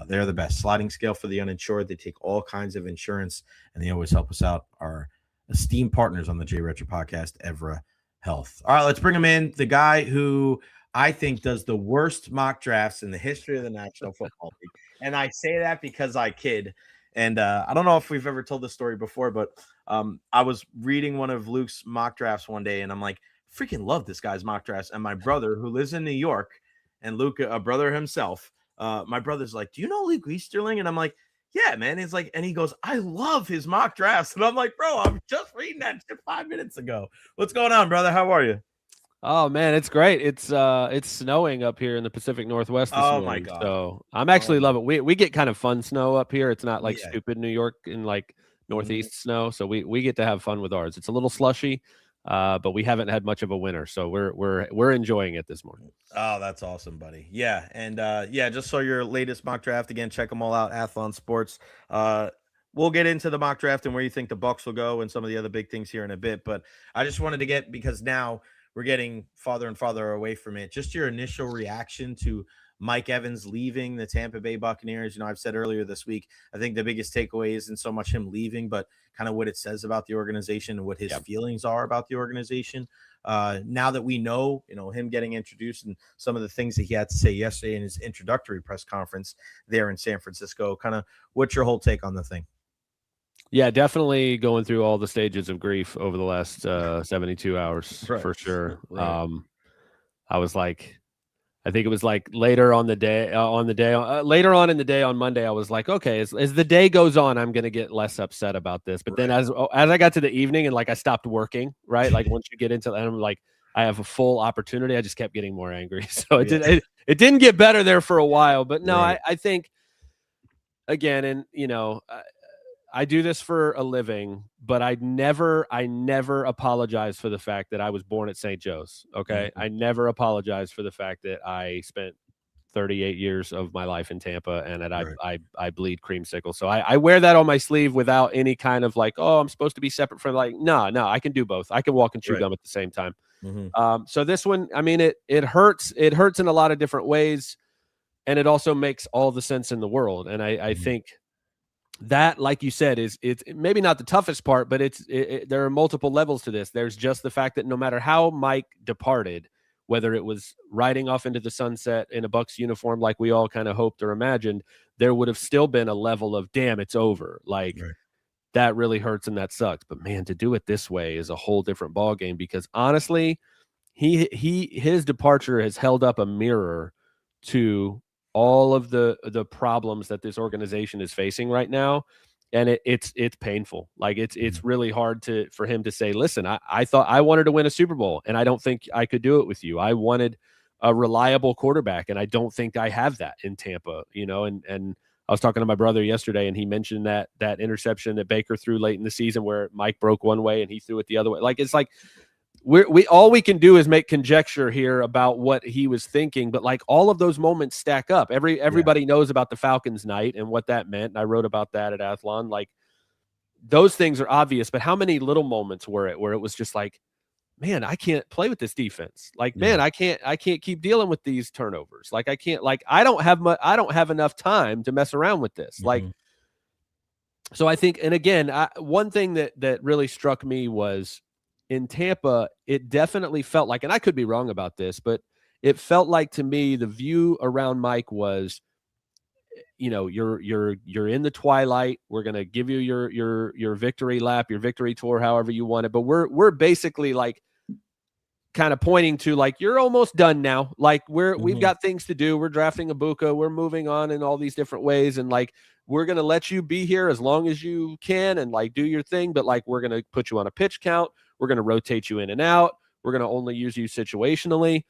They're the best. Sliding scale for the uninsured. They take all kinds of insurance, and they always help us out. Our esteemed partners on the Recher podcast, Evra Health. All right, let's bring him in. The guy who I think does the worst mock drafts in the history of the National Football League. And I say that because I kid. And I don't know if we've ever told this story before, but I was reading one of Luke's mock drafts one day, and I'm like, freaking love this guy's mock drafts. And my brother, who lives in New York, and Luke, a brother himself, my brother's like, do you know Luke Easterling? And I'm like, yeah, man. He's like, and he goes, I love his mock drafts. And I'm like, bro, I'm just reading that shit 5 minutes ago. What's going on, brother? How are you? Oh man, it's great. It's snowing up here in the Pacific Northwest this morning. My God. So I'm actually loving it. We get kind of fun snow up here. It's not like stupid New York and like Northeast snow. So we get to have fun with ours. It's a little slushy, but we haven't had much of a winter. So we're enjoying it this morning. Oh, that's awesome, buddy. Yeah. And just saw your latest mock draft again. Check them all out. Athlon Sports. We'll get into the mock draft and where you think the Bucs will go and some of the other big things here in a bit. But I just wanted to get, because now we're getting farther and farther away from it, just your initial reaction to Mike Evans leaving the Tampa Bay Buccaneers. You know, I've said earlier this week, I think the biggest takeaway isn't so much him leaving, but kind of what it says about the organization and what his feelings are about the organization. Now that we know, him getting introduced and some of the things that he had to say yesterday in his introductory press conference there in San Francisco, kind of what's your whole take on the thing? Yeah, definitely going through all the stages of grief over the last 72 hours for sure. Right. I was like, I think it was like later on in the day on Monday, I was like, okay, as the day goes on, I'm going to get less upset about this. But then as I got to the evening and like I stopped working, right? Like once you get into that, I'm like, I have a full opportunity. I just kept getting more angry. So it didn't get better there for a while. But no, I think, again, and I do this for a living, but I never apologize for the fact that I was born at St. Joe's. Okay. I never apologize for the fact that I spent 38 years of my life in Tampa and that I bleed creamsicle. So I wear that on my sleeve without any kind of like, oh, I'm supposed to be separate from, like, no, I can do both. I can walk and chew gum at the same time. So this one, I mean, it hurts. It hurts in a lot of different ways. And it also makes all the sense in the world. And I think that, like you said, it's maybe not the toughest part, but there are multiple levels to this. There's just the fact that no matter how Mike departed, whether it was riding off into the sunset in a Bucs uniform like we all kind of hoped or imagined, there would have still been a level of, damn, it's over. Like that really hurts and that sucks. But man, to do it this way is a whole different ballgame, because honestly, his departure has held up a mirror to all of the problems that this organization is facing right now. And it's painful. Like it's really hard for him to say, listen, I thought I wanted to win a Super Bowl and I don't think I could do it with you. I wanted a reliable quarterback and I don't think I have that in Tampa, and I was talking to my brother yesterday and he mentioned that interception that Baker threw late in the season where Mike broke one way and he threw it the other way. Like, it's like, we all we can do is make conjecture here about what he was thinking, but like all of those moments stack up. Everybody knows about the Falcons night and what that meant. And I wrote about that at Athlon. Like, those things are obvious, but how many little moments were it where it was just like, man, I can't play with this defense. Like, man, I can't keep dealing with these turnovers. Like, I can't, like, I don't have enough time to mess around with this. Like, so I think, and again, one thing that really struck me was, in Tampa, it definitely felt like, and I could be wrong about this, but it felt like to me the view around Mike was, you're in the twilight. We're gonna give you your victory lap, your victory tour, however you want it. But we're basically like kind of pointing to like, you're almost done now. Like we've got things to do. We're drafting Ibuka. We're moving on in all these different ways, and like we're gonna let you be here as long as you can and like do your thing. But like we're gonna put you on a pitch count. We're going to rotate you in and out. We're going to only use you situationally.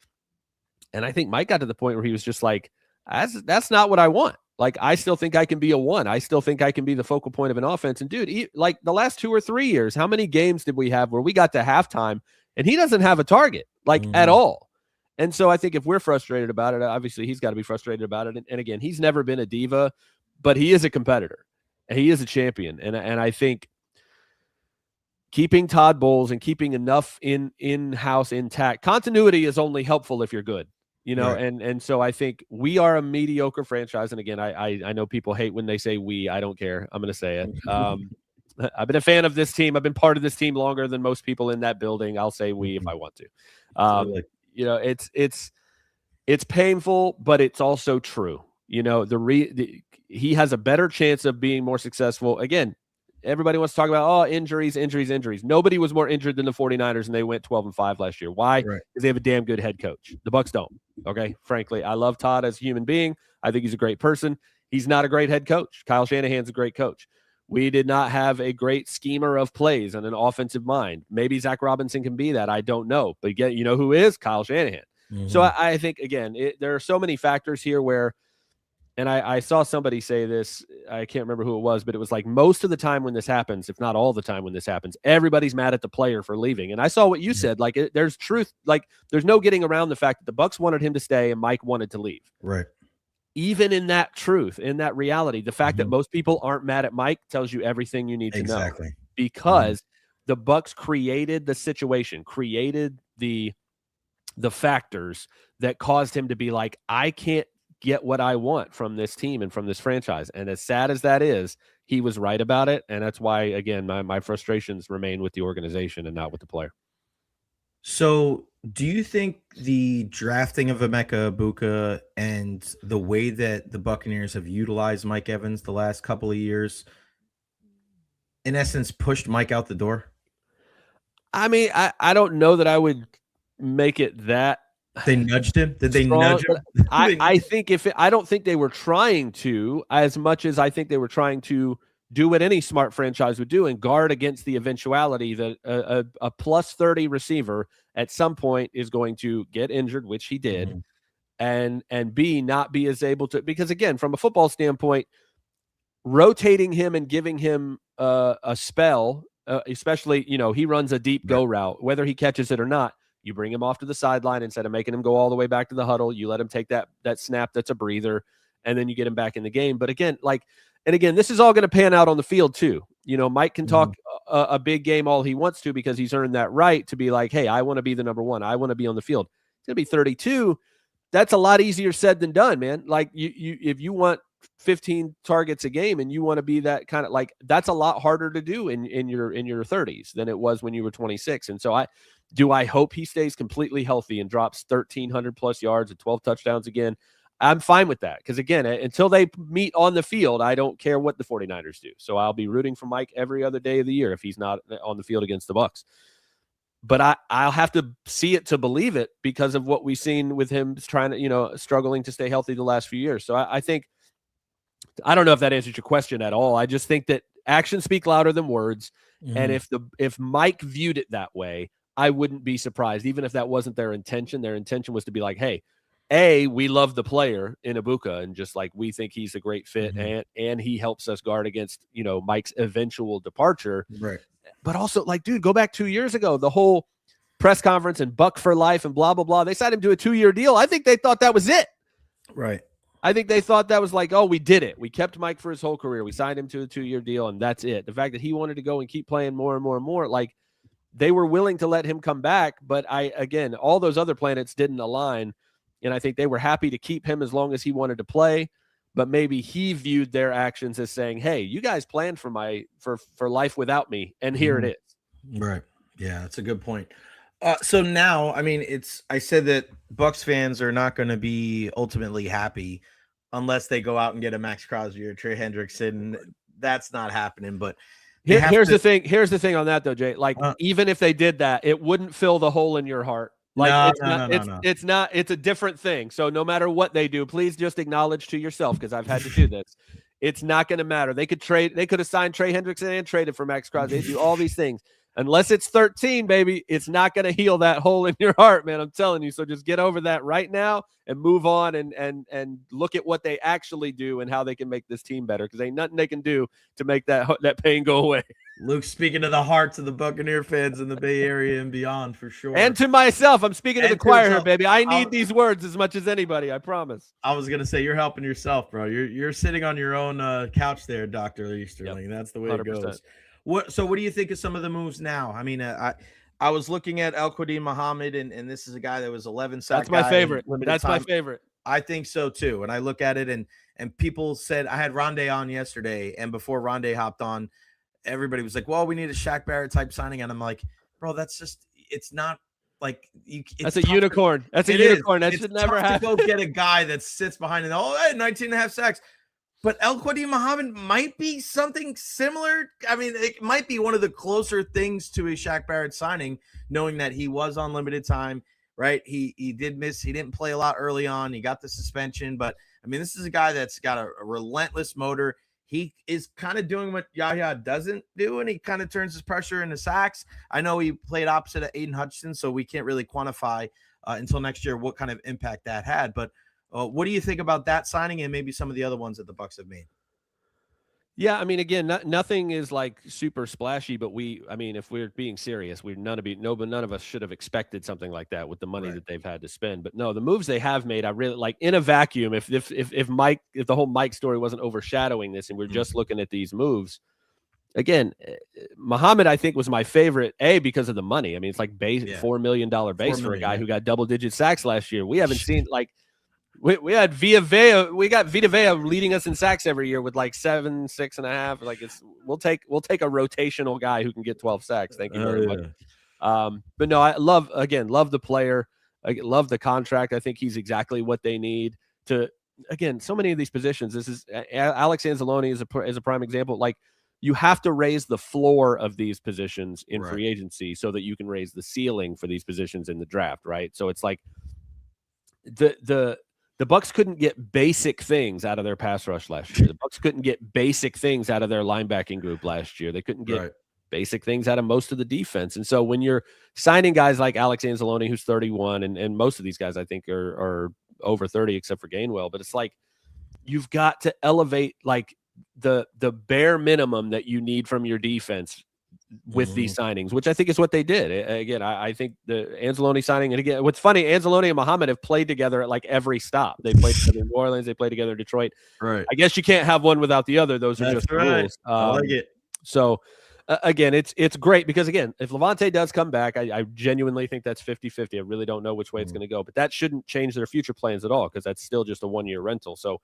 And I think Mike got to the point where he was just like, that's not what I want. Like, I still think I can be a one. I still think I can be the focal point of an offense. And dude, like the last 2 or 3 years, how many games did we have where we got to halftime and he doesn't have a target, like at all? And so I think if we're frustrated about it, obviously he's got to be frustrated about it. And again, he's never been a diva, but he is a competitor and he is a champion. And I think keeping Todd Bowles and keeping enough in-house intact, continuity is only helpful if you're good. You know, and so I think we are a mediocre franchise. And again, I know people hate when they say we. I don't care. I'm going to say it. I've been a fan of this team. I've been part of this team longer than most people in that building. I'll say we if I want to. You know, it's painful, but it's also true. You know, he has a better chance of being more successful. Again, everybody wants to talk about, injuries. Nobody was more injured than the 49ers, and they went 12-5 last year. Why? Because they have a damn good head coach. The Bucs don't. Okay, frankly, I love Todd as a human being. I think he's a great person. He's not a great head coach. Kyle Shanahan's a great coach. We did not have a great schemer of plays and an offensive mind. Maybe Zach Robinson can be that. I don't know. But again, you know who is? Kyle Shanahan. Mm-hmm. So I think, again, there are so many factors here where, and I saw somebody say this, I can't remember who it was, but it was like most of the time when this happens, if not all the time when this happens, everybody's mad at the player for leaving. And I saw what you said, like there's truth, like there's no getting around the fact that the Bucs wanted him to stay and Mike wanted to leave. Right. Even in that truth, in that reality, the fact that most people aren't mad at Mike tells you everything you need to know. Because the Bucs created the situation, created the factors that caused him to be like, I can't get what I want from this team and from this franchise. And as sad as that is, he was right about it. And that's why, again, my frustrations remain with the organization and not with the player. So do you think the drafting of Emeka Egbuka and the way that the Buccaneers have utilized Mike Evans the last couple of years, in essence, pushed Mike out the door? I mean, I don't know that I would make it that. They nudged him? Did they nudge him? I think I don't think they were trying to, as much as I think they were trying to do what any smart franchise would do and guard against the eventuality that a plus 30 receiver at some point is going to get injured, which he did, and B, not be as able to, because again, from a football standpoint, rotating him and giving him a spell, especially, you know, he runs a deep go route, whether he catches it or not, you bring him off to the sideline instead of making him go all the way back to the huddle. You let him take that snap that's a breather, and then you get him back in the game. But again, this is all going to pan out on the field too. You know, Mike can talk a big game all he wants to because he's earned that right to be like, hey, I want to be the number one. I want to be on the field. It's going to be 32. That's a lot easier said than done, man. Like if you want 15 targets a game and you want to be that kind of, like, that's a lot harder to do in your 30s than it was when you were 26. And so I hope he stays completely healthy and drops 1,300 plus yards and 12 touchdowns again. I'm fine with that because, again, until they meet on the field, I don't care what the 49ers do. So I'll be rooting for Mike every other day of the year if he's not on the field against the Bucs. But I'll have to see it to believe it because of what we've seen with him trying to, struggling to stay healthy the last few years. So I think, I don't know if that answers your question at all. I just think that actions speak louder than words. And if Mike viewed it that way, I wouldn't be surprised, even if that wasn't their intention. Their intention was to be like, hey, we love the player in Egbuka and just like we think he's a great fit and he helps us guard against, Mike's eventual departure. Right. But also, like, dude, go back 2 years ago, the whole press conference and Buck for life and blah, blah, blah. They signed him to a 2-year deal. I think they thought that was it. Right. I think they thought that was like, oh, we did it. We kept Mike for his whole career. We signed him to a 2-year deal, and that's it. The fact that he wanted to go and keep playing more and more and more, like, they were willing to let him come back. But again, all those other planets didn't align. And I think they were happy to keep him as long as he wanted to play. But maybe he viewed their actions as saying, hey, you guys planned for life without me. And here it is. Right. Yeah, that's a good point. So now, I mean, I said that Bucs fans are not going to be ultimately happy unless they go out and get a Max Crosby or Trey Hendrickson. That's not happening. But here's the thing. Here's the thing on that, though, Jay. Like, even if they did that, it wouldn't fill the hole in your heart. Like, it's not. It's a different thing. So no matter what they do, please just acknowledge to yourself, because I've had to do this. It's not going to matter. They could have signed Trey Hendrickson and traded for Max Crosby. They do all these things. Unless it's 13, baby, it's not going to heal that hole in your heart, man. I'm telling you. So just get over that right now and move on and look at what they actually do and how they can make this team better, because ain't nothing they can do to make that pain go away. Luke, speaking to the hearts of the Buccaneer fans in the Bay Area and beyond, for sure. And to myself, I'm speaking to the choir here, baby. I need these words as much as anybody, I promise. I was going to say, you're helping yourself, bro. You're sitting on your own couch there, Dr. Easterling. Yep. That's the way 100%. It goes. What do you think of some of the moves now? I mean, I was looking at El-Quadin Muhammad, and this is a guy that was 11 sack. That's my favorite. That's my favorite. I think so too. And I look at it, and people said, I had Rondé on yesterday, and before Rondé hopped on, everybody was like, well, we need a Shaq Barrett type signing. And I'm like, bro, that's just, it's not like that's a unicorn. That's a unicorn. That should never happen. Go get a guy that sits behind it. Oh, hey, 19 and a half sacks. But El-Quadin Muhammad might be something similar. I mean, it might be one of the closer things to a Shaq Barrett signing, knowing that he was on limited time, right? He did miss. He didn't play a lot early on. He got the suspension. But, I mean, this is a guy that's got a relentless motor. He is kind of doing what Yahya doesn't do, and he kind of turns his pressure into sacks. I know he played opposite of Aiden Hutchinson, so we can't really quantify until next year what kind of impact that had. But what do you think about that signing and maybe some of the other ones that the Bucs have made? Yeah, I mean, again, nothing is like super splashy, but I mean, if we're being serious, none of us should have expected something like that with the money that they've had to spend. But no, the moves they have made, I really like in a vacuum. If the whole Mike story wasn't overshadowing this, and we're just looking at these moves, again, Muhammad, I think, was my favorite, because of the money. I mean, it's like $4 million base for a guy who got double-digit sacks last year. We haven't seen like. We had Vita Vea leading us in sacks every year with like 7, 6.5. Like we'll take a rotational guy who can get 12 sacks. Thank you very much. But no, I love the player. I love the contract. I think he's exactly what they need to. Again, so many of these positions. This is Alex Anzalone is a prime example. Like you have to raise the floor of these positions in free agency so that you can raise the ceiling for these positions in the draft. Right. So it's like the Bucs couldn't get basic things out of their pass rush last year. The Bucs couldn't get basic things out of their linebacking group last year. They couldn't get basic things out of most of the defense. And so when you're signing guys like Alex Anzalone, who's 31, and most of these guys I think are over 30 except for Gainwell, but it's like you've got to elevate like the bare minimum that you need from your defense with these signings, which I think is what they did. Again, I think the Anzalone signing, and again, what's funny, Anzalone and Muhammad have played together at like every stop. They played together in New Orleans, they played together in Detroit. Right. I guess you can't have one without the other. Those are just rules. I like it. So again, it's great because again, if Levante does come back, I genuinely think that's 50-50. I really don't know which way it's going to go, but that shouldn't change their future plans at all because that's still just a 1-year rental. So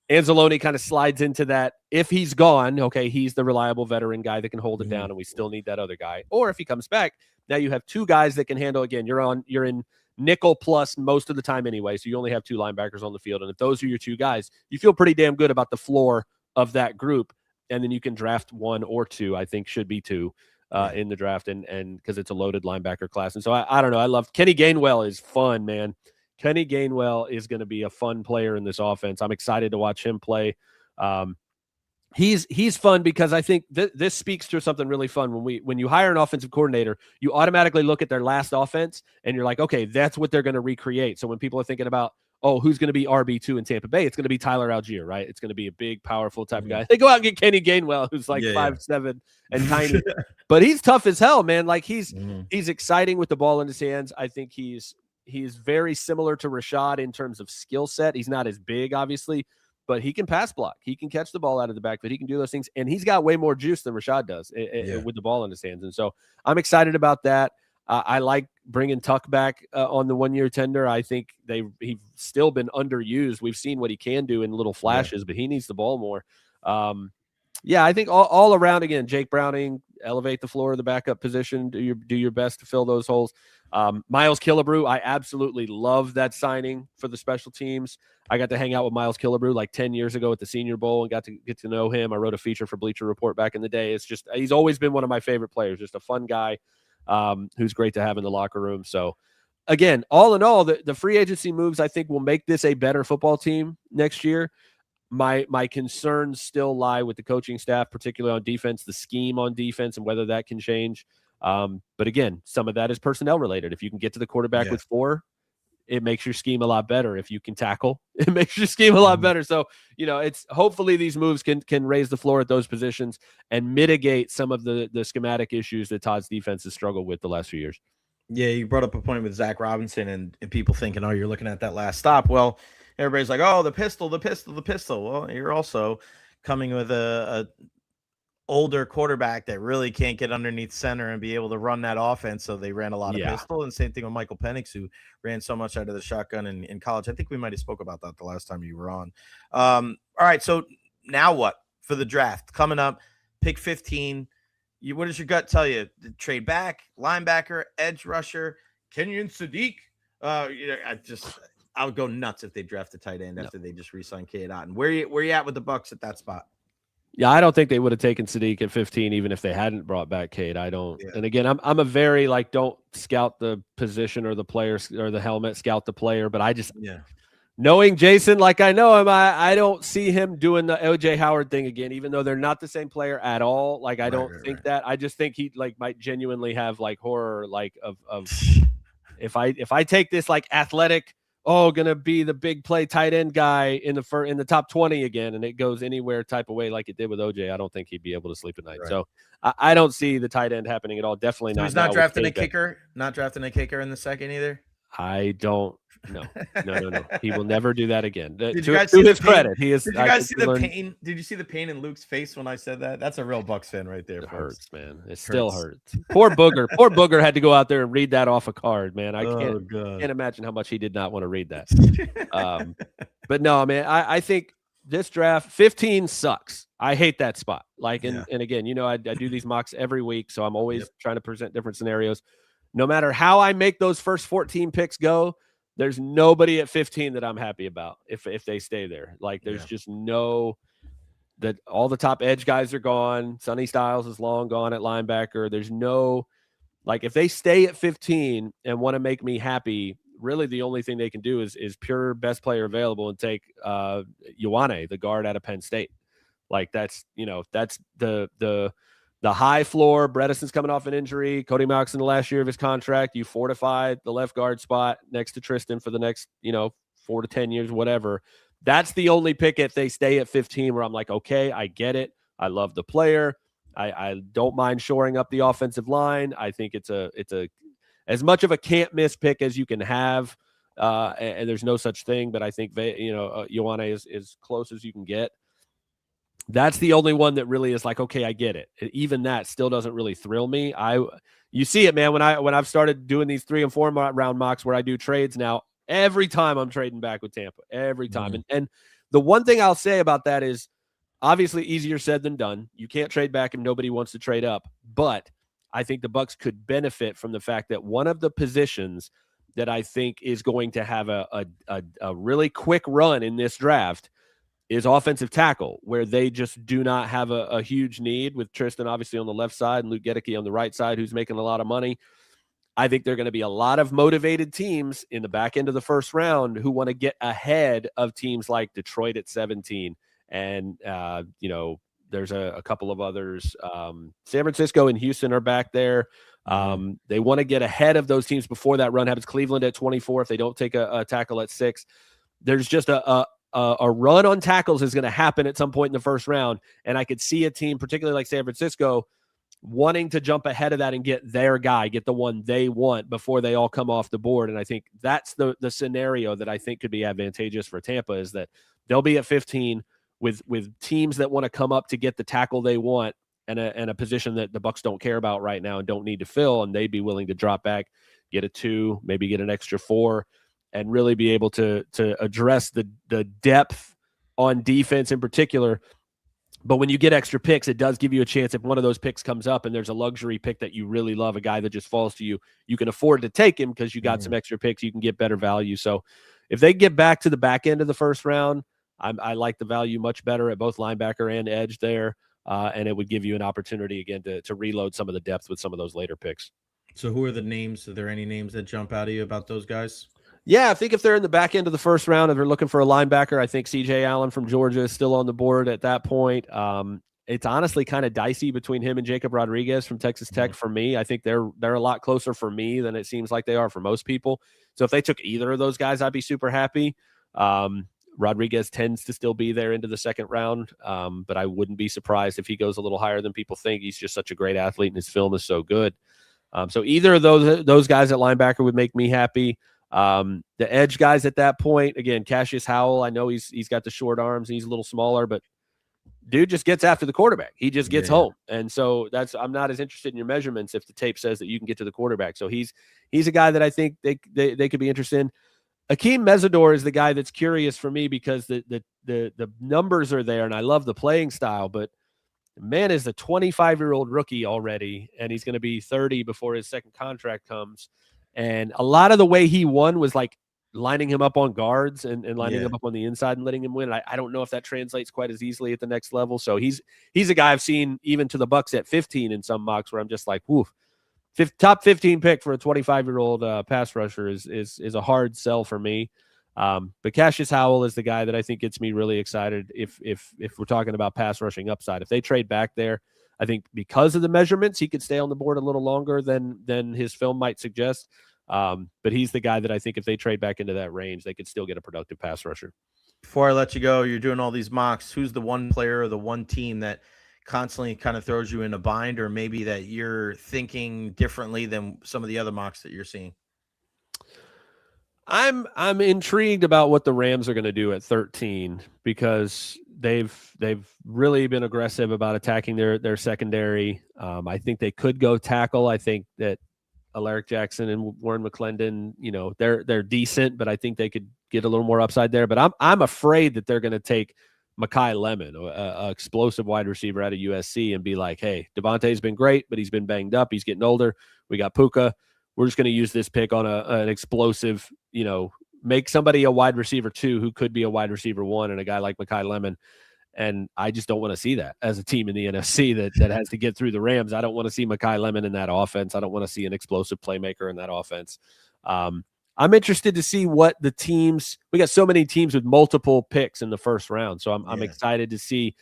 Anzalone kind of slides into that. If he's gone, okay, he's the reliable veteran guy that can hold it down, and we still need that other guy. Or if he comes back, now you have two guys that can handle. Again, you're in nickel plus most of the time anyway, so you only have two linebackers on the field. And if those are your two guys, you feel pretty damn good about the floor of that group. And then you can draft one or two. I think should be two in the draft, and because it's a loaded linebacker class. And so I don't know. I love Kenny Gainwell is fun, man. Kenny Gainwell is going to be a fun player in this offense. I'm excited to watch him play. He's fun because I think this speaks to something really fun. When you hire an offensive coordinator, you automatically look at their last offense and you're like, okay, that's what they're going to recreate. So when people are thinking about, who's going to be RB2 in Tampa Bay, it's going to be Tyler Algier, right? It's going to be a big, powerful type of guy. They go out and get Kenny Gainwell, who's like 5'7" and tiny, but he's tough as hell, man. Like he's exciting with the ball in his hands. I think he's very similar to Rashad in terms of skill set. He's not as big, obviously, but he can pass block. He can catch the ball out of the backfield. He can do those things, and he's got way more juice than Rashad does with the ball in his hands. And so I'm excited about that. I like bringing Tuck back on the 1-year tender. I think he's still been underused. We've seen what he can do in little flashes, but he needs the ball more. I think all around, again, Jake Browning, elevate the floor of the backup position. Do your best to fill those holes. Miles Killebrew, I absolutely love that signing for the special teams. I got to hang out with Miles Killebrew like 10 years ago at the Senior Bowl and got to get to know him. I wrote a feature for Bleacher Report back in the day. It's just, he's always been one of my favorite players, just a fun guy who's great to have in the locker room. So again, all in all, the free agency moves, I think, will make this a better football team next year. My concerns still lie with the coaching staff, particularly on defense, the scheme on defense, and whether that can change. But again, some of that is personnel related. If you can get to the quarterback with 4, it makes your scheme a lot better. If you can tackle, it makes your scheme a lot better. So, it's hopefully these moves can raise the floor at those positions and mitigate some of the schematic issues that Todd's defense has struggled with the last few years. Yeah, you brought up a point with Zach Robinson and people thinking, you're looking at that last stop. Well, everybody's like, the pistol. Well, you're also coming with a older quarterback that really can't get underneath center and be able to run that offense. So they ran a lot of pistol, and same thing with Michael Penix, who ran so much out of the shotgun in college. I think we might have spoke about that the last time you were on. All right. So now what for the draft coming up? Pick 15. What does your gut tell you? Trade back, linebacker, edge rusher, Kenyon Sadiq. I would go nuts if they draft a tight end after they just re-signed Cade Otton. Where you at with the Bucs at that spot? Yeah, I don't think they would have taken Sadiq at 15, even if they hadn't brought back Cade. I don't. Yeah. And again, I'm a very don't scout the position or the player or the helmet, scout the player. But I just knowing Jason like I know him, I don't see him doing the OJ Howard thing again, even though they're not the same player at all. I don't think that. I just think he might genuinely have horror of if I take this athletic. Gonna be the big play tight end guy in the top 20 again, and it goes anywhere type of way like it did with OJ. I don't think he'd be able to sleep at night. Right. So I don't see the tight end happening at all. Definitely not. He's not drafting a kicker. Not drafting a kicker in the second either. I don't. No. He will never do that again. Did you guys see his credit? He is. Did you guys see the pain? Did you see the pain in Luke's face when I said that? That's a real Bucs fan right there. It hurts, man. It still hurts. Poor Booger. Poor Booger had to go out there and read that off a card, man. I can't imagine how much he did not want to read that. But no, man. I think this draft 15 sucks. I hate that spot. And again, I do these mocks every week, so I'm always trying to present different scenarios. No matter how I make those first 14 picks go, there's nobody at 15 that I'm happy about if they stay there. There's just no that all the top edge guys are gone. Sonny Styles is long gone at linebacker. There's no if they stay at 15 and want to make me happy, really the only thing they can do is pure best player available and take Ioane, the guard out of Penn State. That's the high floor. Bredesen's coming off an injury. Cody Maux in the last year of his contract. You fortified the left guard spot next to Tristan for the next, 4 to 10 years, whatever. That's the only pick if they stay at 15 where I'm okay, I get it. I love the player. I don't mind shoring up the offensive line. I think it's a as much of a can't miss pick as you can have. And there's no such thing, but I think, Ioane is as close as you can get. That's the only one that really is okay, I get it. Even that still doesn't really thrill me. You see it, man, when I've started doing these 3 and 4 round mocks where I do trades now, every time I'm trading back with Tampa, every time. Mm-hmm. And the one thing I'll say about that is obviously easier said than done. You can't trade back and nobody wants to trade up, but I think the Bucs could benefit from the fact that one of the positions that I think is going to have a really quick run in this draft is offensive tackle, where they just do not have a huge need, with Tristan obviously on the left side and Luke Gedeke on the right side, who's making a lot of money. I think there are going to be a lot of motivated teams in the back end of the first round who want to get ahead of teams like Detroit at 17. And, there's a couple of others. San Francisco and Houston are back there. They want to get ahead of those teams before that run happens. Cleveland at 24, if they don't take a tackle at 6. There's just a run on tackles is going to happen at some point in the first round. And I could see a team, particularly like San Francisco, wanting to jump ahead of that and get their guy, get the one they want before they all come off the board. And I think that's the scenario that I think could be advantageous for Tampa, is that they'll be at 15 with teams that want to come up to get the tackle they want and a position that the Bucs don't care about right now and don't need to fill. And they'd be willing to drop back, get a 2, maybe get an extra 4, and really be able to address the depth on defense in particular. But when you get extra picks, it does give you a chance, if one of those picks comes up and there's a luxury pick that you really love, a guy that just falls to you, you can afford to take him because you got some extra picks. You can get better value. So if they get back to the back end of the first round, I like the value much better at both linebacker and edge there. And it would give you an opportunity again to reload some of the depth with some of those later picks. So who are the names? Are there any names that jump out at you about those guys? Yeah, I think if they're in the back end of the first round, if they're looking for a linebacker, I think C.J. Allen from Georgia is still on the board at that point. It's honestly kind of dicey between him and Jacob Rodriguez from Texas Tech for me. I think they're a lot closer for me than it seems like they are for most people. So if they took either of those guys, I'd be super happy. Rodriguez tends to still be there into the second round, but I wouldn't be surprised if he goes a little higher than people think. He's just such a great athlete and his film is so good. So either of those guys at linebacker would make me happy. The edge guys at that point, again, Cassius Howell, I know he's got the short arms and he's a little smaller, but dude just gets after the quarterback. He just gets home. And so I'm not as interested in your measurements if the tape says that you can get to the quarterback. So he's a guy that I think they could be interested in. Akeem Mesidor is the guy that's curious for me because the numbers are there and I love the playing style, but man is a 25-year-old rookie already, and he's going to be 30 before his second contract comes. And a lot of the way he won was like lining him up on guards and lining him up on the inside and letting him win. I don't know if that translates quite as easily at the next level. So he's a guy I've seen even to the Bucs at 15 in some mocks where I'm just like, woof. Top 15 pick for a 25-year-old pass rusher is a hard sell for me. But Cassius Howell is the guy that I think gets me really excited if we're talking about pass rushing upside. If they trade back there, I think because of the measurements, he could stay on the board a little longer than his film might suggest. But he's the guy that I think if they trade back into that range, they could still get a productive pass rusher. Before I let you go, you're doing all these mocks. Who's the one player or the one team that constantly kind of throws you in a bind, or maybe that you're thinking differently than some of the other mocks that you're seeing? I'm intrigued about what the Rams are going to do at 13 because they've really been aggressive about attacking their secondary. I think they could go tackle. I think that Alaric Jackson and Warren McClendon, they're decent, but I think they could get a little more upside there. But I'm afraid that they're going to take Mekhi Lemon, an explosive wide receiver out of USC, and be like, hey, Devontae's been great, but he's been banged up. He's getting older. We got Puka. We're just going to use this pick on an explosive, make somebody a wide receiver 2 who could be a wide receiver 1 and a guy like Mekhi Lemon. And I just don't want to see that as a team in the NFC that has to get through the Rams. I don't want to see Mekhi Lemon in that offense. I don't want to see an explosive playmaker in that offense. I'm interested to see what the teams – we got so many teams with multiple picks in the first round. So I'm excited to see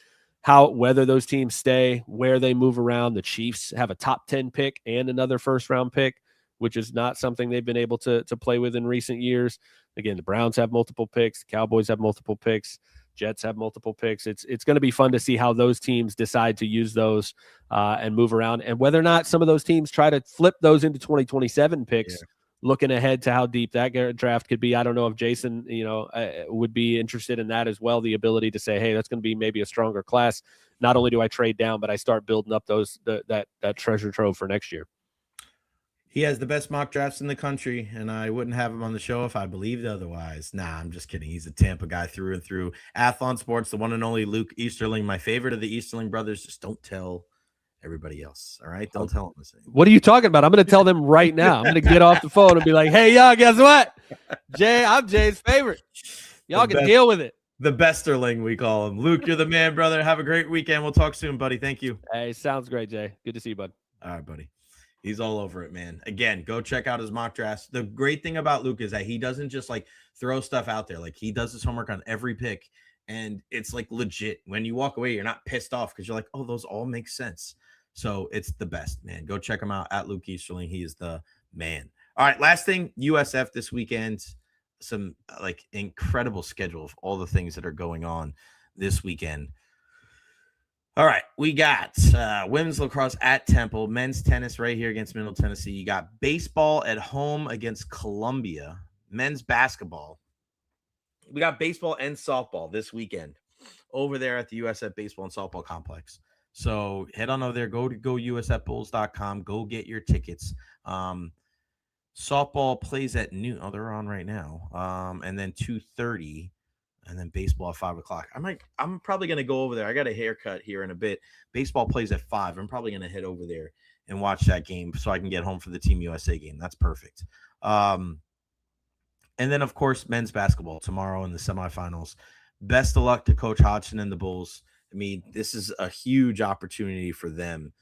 whether those teams stay, where they move around. The Chiefs have a top 10 pick and another first-round pick, which is not something they've been able to play with in recent years. Again, the Browns have multiple picks. The Cowboys have multiple picks. Jets have multiple picks. It's going to be fun to see how those teams decide to use those and move around, and whether or not some of those teams try to flip those into 2027 picks. Yeah. Looking ahead to how deep that draft could be. I don't know if Jason, would be interested in that as well. The ability to say, hey, that's going to be maybe a stronger class. Not only do I trade down, but I start building up that treasure trove for next year. He has the best mock drafts in the country, and I wouldn't have him on the show if I believed otherwise. Nah, I'm just kidding. He's a Tampa guy through and through. Athlon Sports, the one and only Luke Easterling, my favorite of the Easterling brothers. Just don't tell everybody else. All right, don't tell them this. What are you talking about? I'm going to tell them right now. I'm going to get off the phone and be like, hey, y'all, guess what? I'm Jay's favorite. Y'all can deal with it. The besterling, we call him. Luke, you're the man, brother. Have a great weekend. We'll talk soon, buddy. Thank you. Hey, sounds great, Jay. Good to see you, bud. All right, buddy. He's all over it, man. Again, go check out his mock drafts. The great thing about Luke is that he doesn't just like throw stuff out there. Like, he does his homework on every pick, and it's like legit. When you walk away, you're not pissed off because you're like, oh, those all make sense. So it's the best, man. Go check him out at Luke Easterling. He is the man. All right, last thing, USF this weekend. Some like incredible schedule of all the things that are going on this weekend. All right, we got women's lacrosse at Temple, men's tennis right here against Middle Tennessee. You got baseball at home against Columbia, men's basketball. We got baseball and softball this weekend over there at the USF Baseball and Softball Complex. So head on over there, go usfbulls.com, go get your tickets. Softball plays at noon. Oh, they're on right now. And then 2:30. And then baseball at 5 o'clock. I'm probably going to go over there. I got a haircut here in a bit. Baseball plays at 5. I'm probably going to head over there and watch that game so I can get home for the Team USA game. That's perfect. And then, of course, men's basketball tomorrow in the semifinals. Best of luck to Coach Hodgson and the Bulls. I mean, this is a huge opportunity for them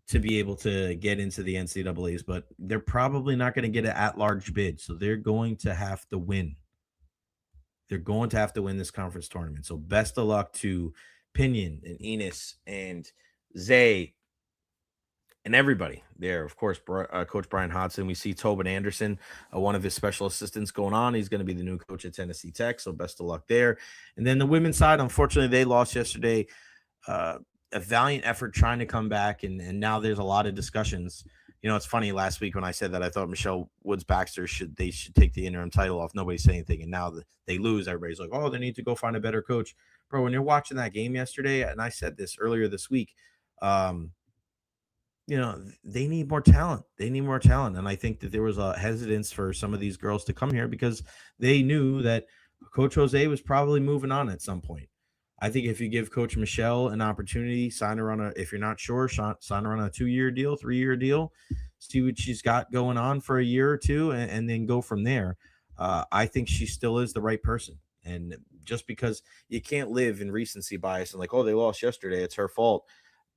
to be able to get into the NCAAs, but they're probably not going to get an at-large bid, so they're going to have to win. They're going to have to win this conference tournament. So best of luck to Pinion and Enos and Zay and everybody there. Of course, Coach Brian Hodgson. We see Tobin Anderson, one of his special assistants, going on. He's going to be the new coach at Tennessee Tech, so best of luck there. And then the women's side, unfortunately, they lost yesterday. A valiant effort trying to come back, and now there's a lot of discussions. You know, it's funny, last week when I said that I thought Michelle Woods-Baxter should take the interim title off, nobody said anything. And now that they lose, everybody's like, oh, they need to go find a better coach. bro, when you're watching that game yesterday, and I said this earlier this week, they need more talent. They need more talent. And I think that there was a hesitance for some of these girls to come here because they knew that Coach Jose was probably moving on at some point. I think if you give Coach Michelle an opportunity, sign her on if you're not sure, sign her on a 2-year deal, 3-year deal, see what she's got going on for a year or two, and then go from there. I think she still is the right person. And just because you can't live in recency bias and like, oh, they lost yesterday, it's her fault.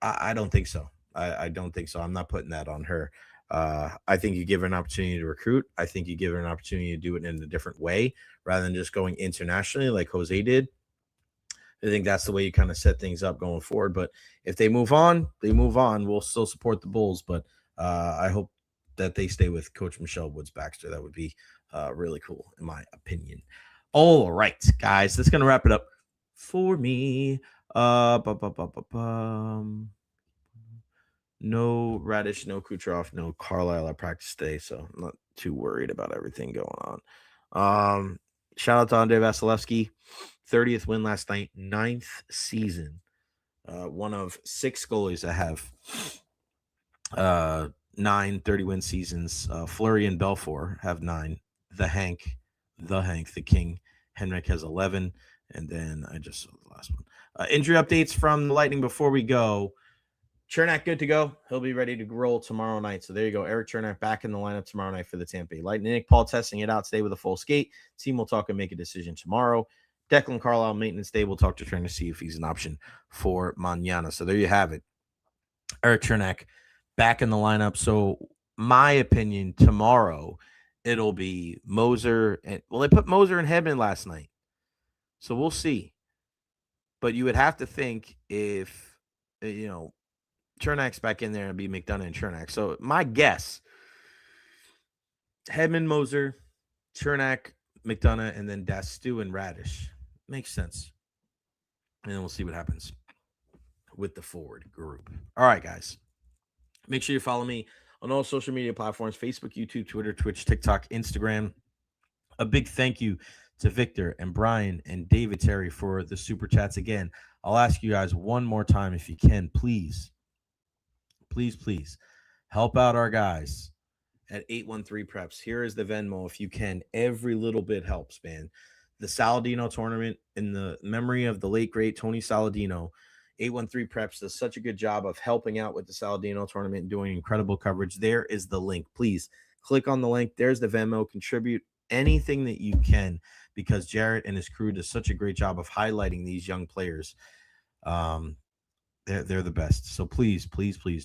I don't think so. I don't think so. I'm not putting that on her. I think you give her an opportunity to recruit. I think you give her an opportunity to do it in a different way rather than just going internationally like Jose did. I think that's the way you kind of set things up going forward. But if they move on, they move on. We'll still support the Bulls, but I hope that they stay with Coach Michelle Woods-Baxter. That would be really cool, in my opinion. All right, guys, that's going to wrap it up for me. No Radish, no Kucherov, no Carlisle at practice today, so I'm not too worried about everything going on. Shout out to Andre Vasilevsky, 30th win last night, 9th season. One of 6 goalies that have 9 30-win seasons. Fleury and Belfour have 9. The King, Henrik has 11, and then I just saw the last one. Injury updates from the Lightning before we go. Chernak good to go. He'll be ready to roll tomorrow night. So there you go. Eric Chernak back in the lineup tomorrow night for the Tampa Bay Lightning. Nick Paul testing it out today with a full skate. Team will talk and make a decision tomorrow. Declan Carlisle, maintenance day. We'll talk to trainer to see if he's an option for mañana. So there you have it. Eric Chernak back in the lineup. So my opinion, tomorrow it'll be Moser. They put Moser and Hedman last night. So we'll see. But you would have to think if, Chernak's back in there and be McDonough and Chernak. So my guess, Hedman, Moser, Chernak, McDonough, and then Dastu and Radish. Makes sense. And then we'll see what happens with the forward group. All right, guys. Make sure you follow me on all social media platforms, Facebook, YouTube, Twitter, Twitch, TikTok, Instagram. A big thank you to Victor and Brian and David Terry for the super chats. Again, I'll ask you guys one more time if you can, please help out our guys at 813 Preps. Here is the Venmo if you can. Every little bit helps, man. The Saladino tournament in the memory of the late, great Tony Saladino. 813 Preps does such a good job of helping out with the Saladino tournament and doing incredible coverage. There is the link. Please click on the link. There's the Venmo. Contribute anything that you can because Jarrett and his crew does such a great job of highlighting these young players. They're the best. So please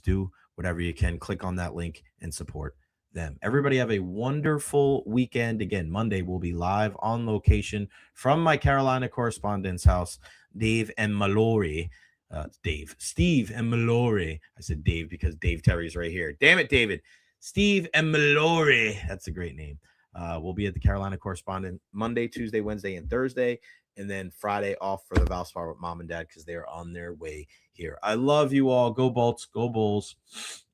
do whatever you can. Click on that link and support them. Everybody have a wonderful weekend. Again, Monday we'll be live on location from my Carolina correspondent's house, Steve and Mallory. I said Dave because Dave Terry's right here. Damn it, David. Steve and Mallory. That's a great name. We'll be at the Carolina correspondent Monday, Tuesday, Wednesday, and Thursday. And then Friday off for the Valspar with mom and dad because they are on their way here. I love you all. Go Bolts. Go Bulls.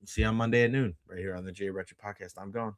See you on Monday at noon right here on the Jay Recher podcast. I'm gone.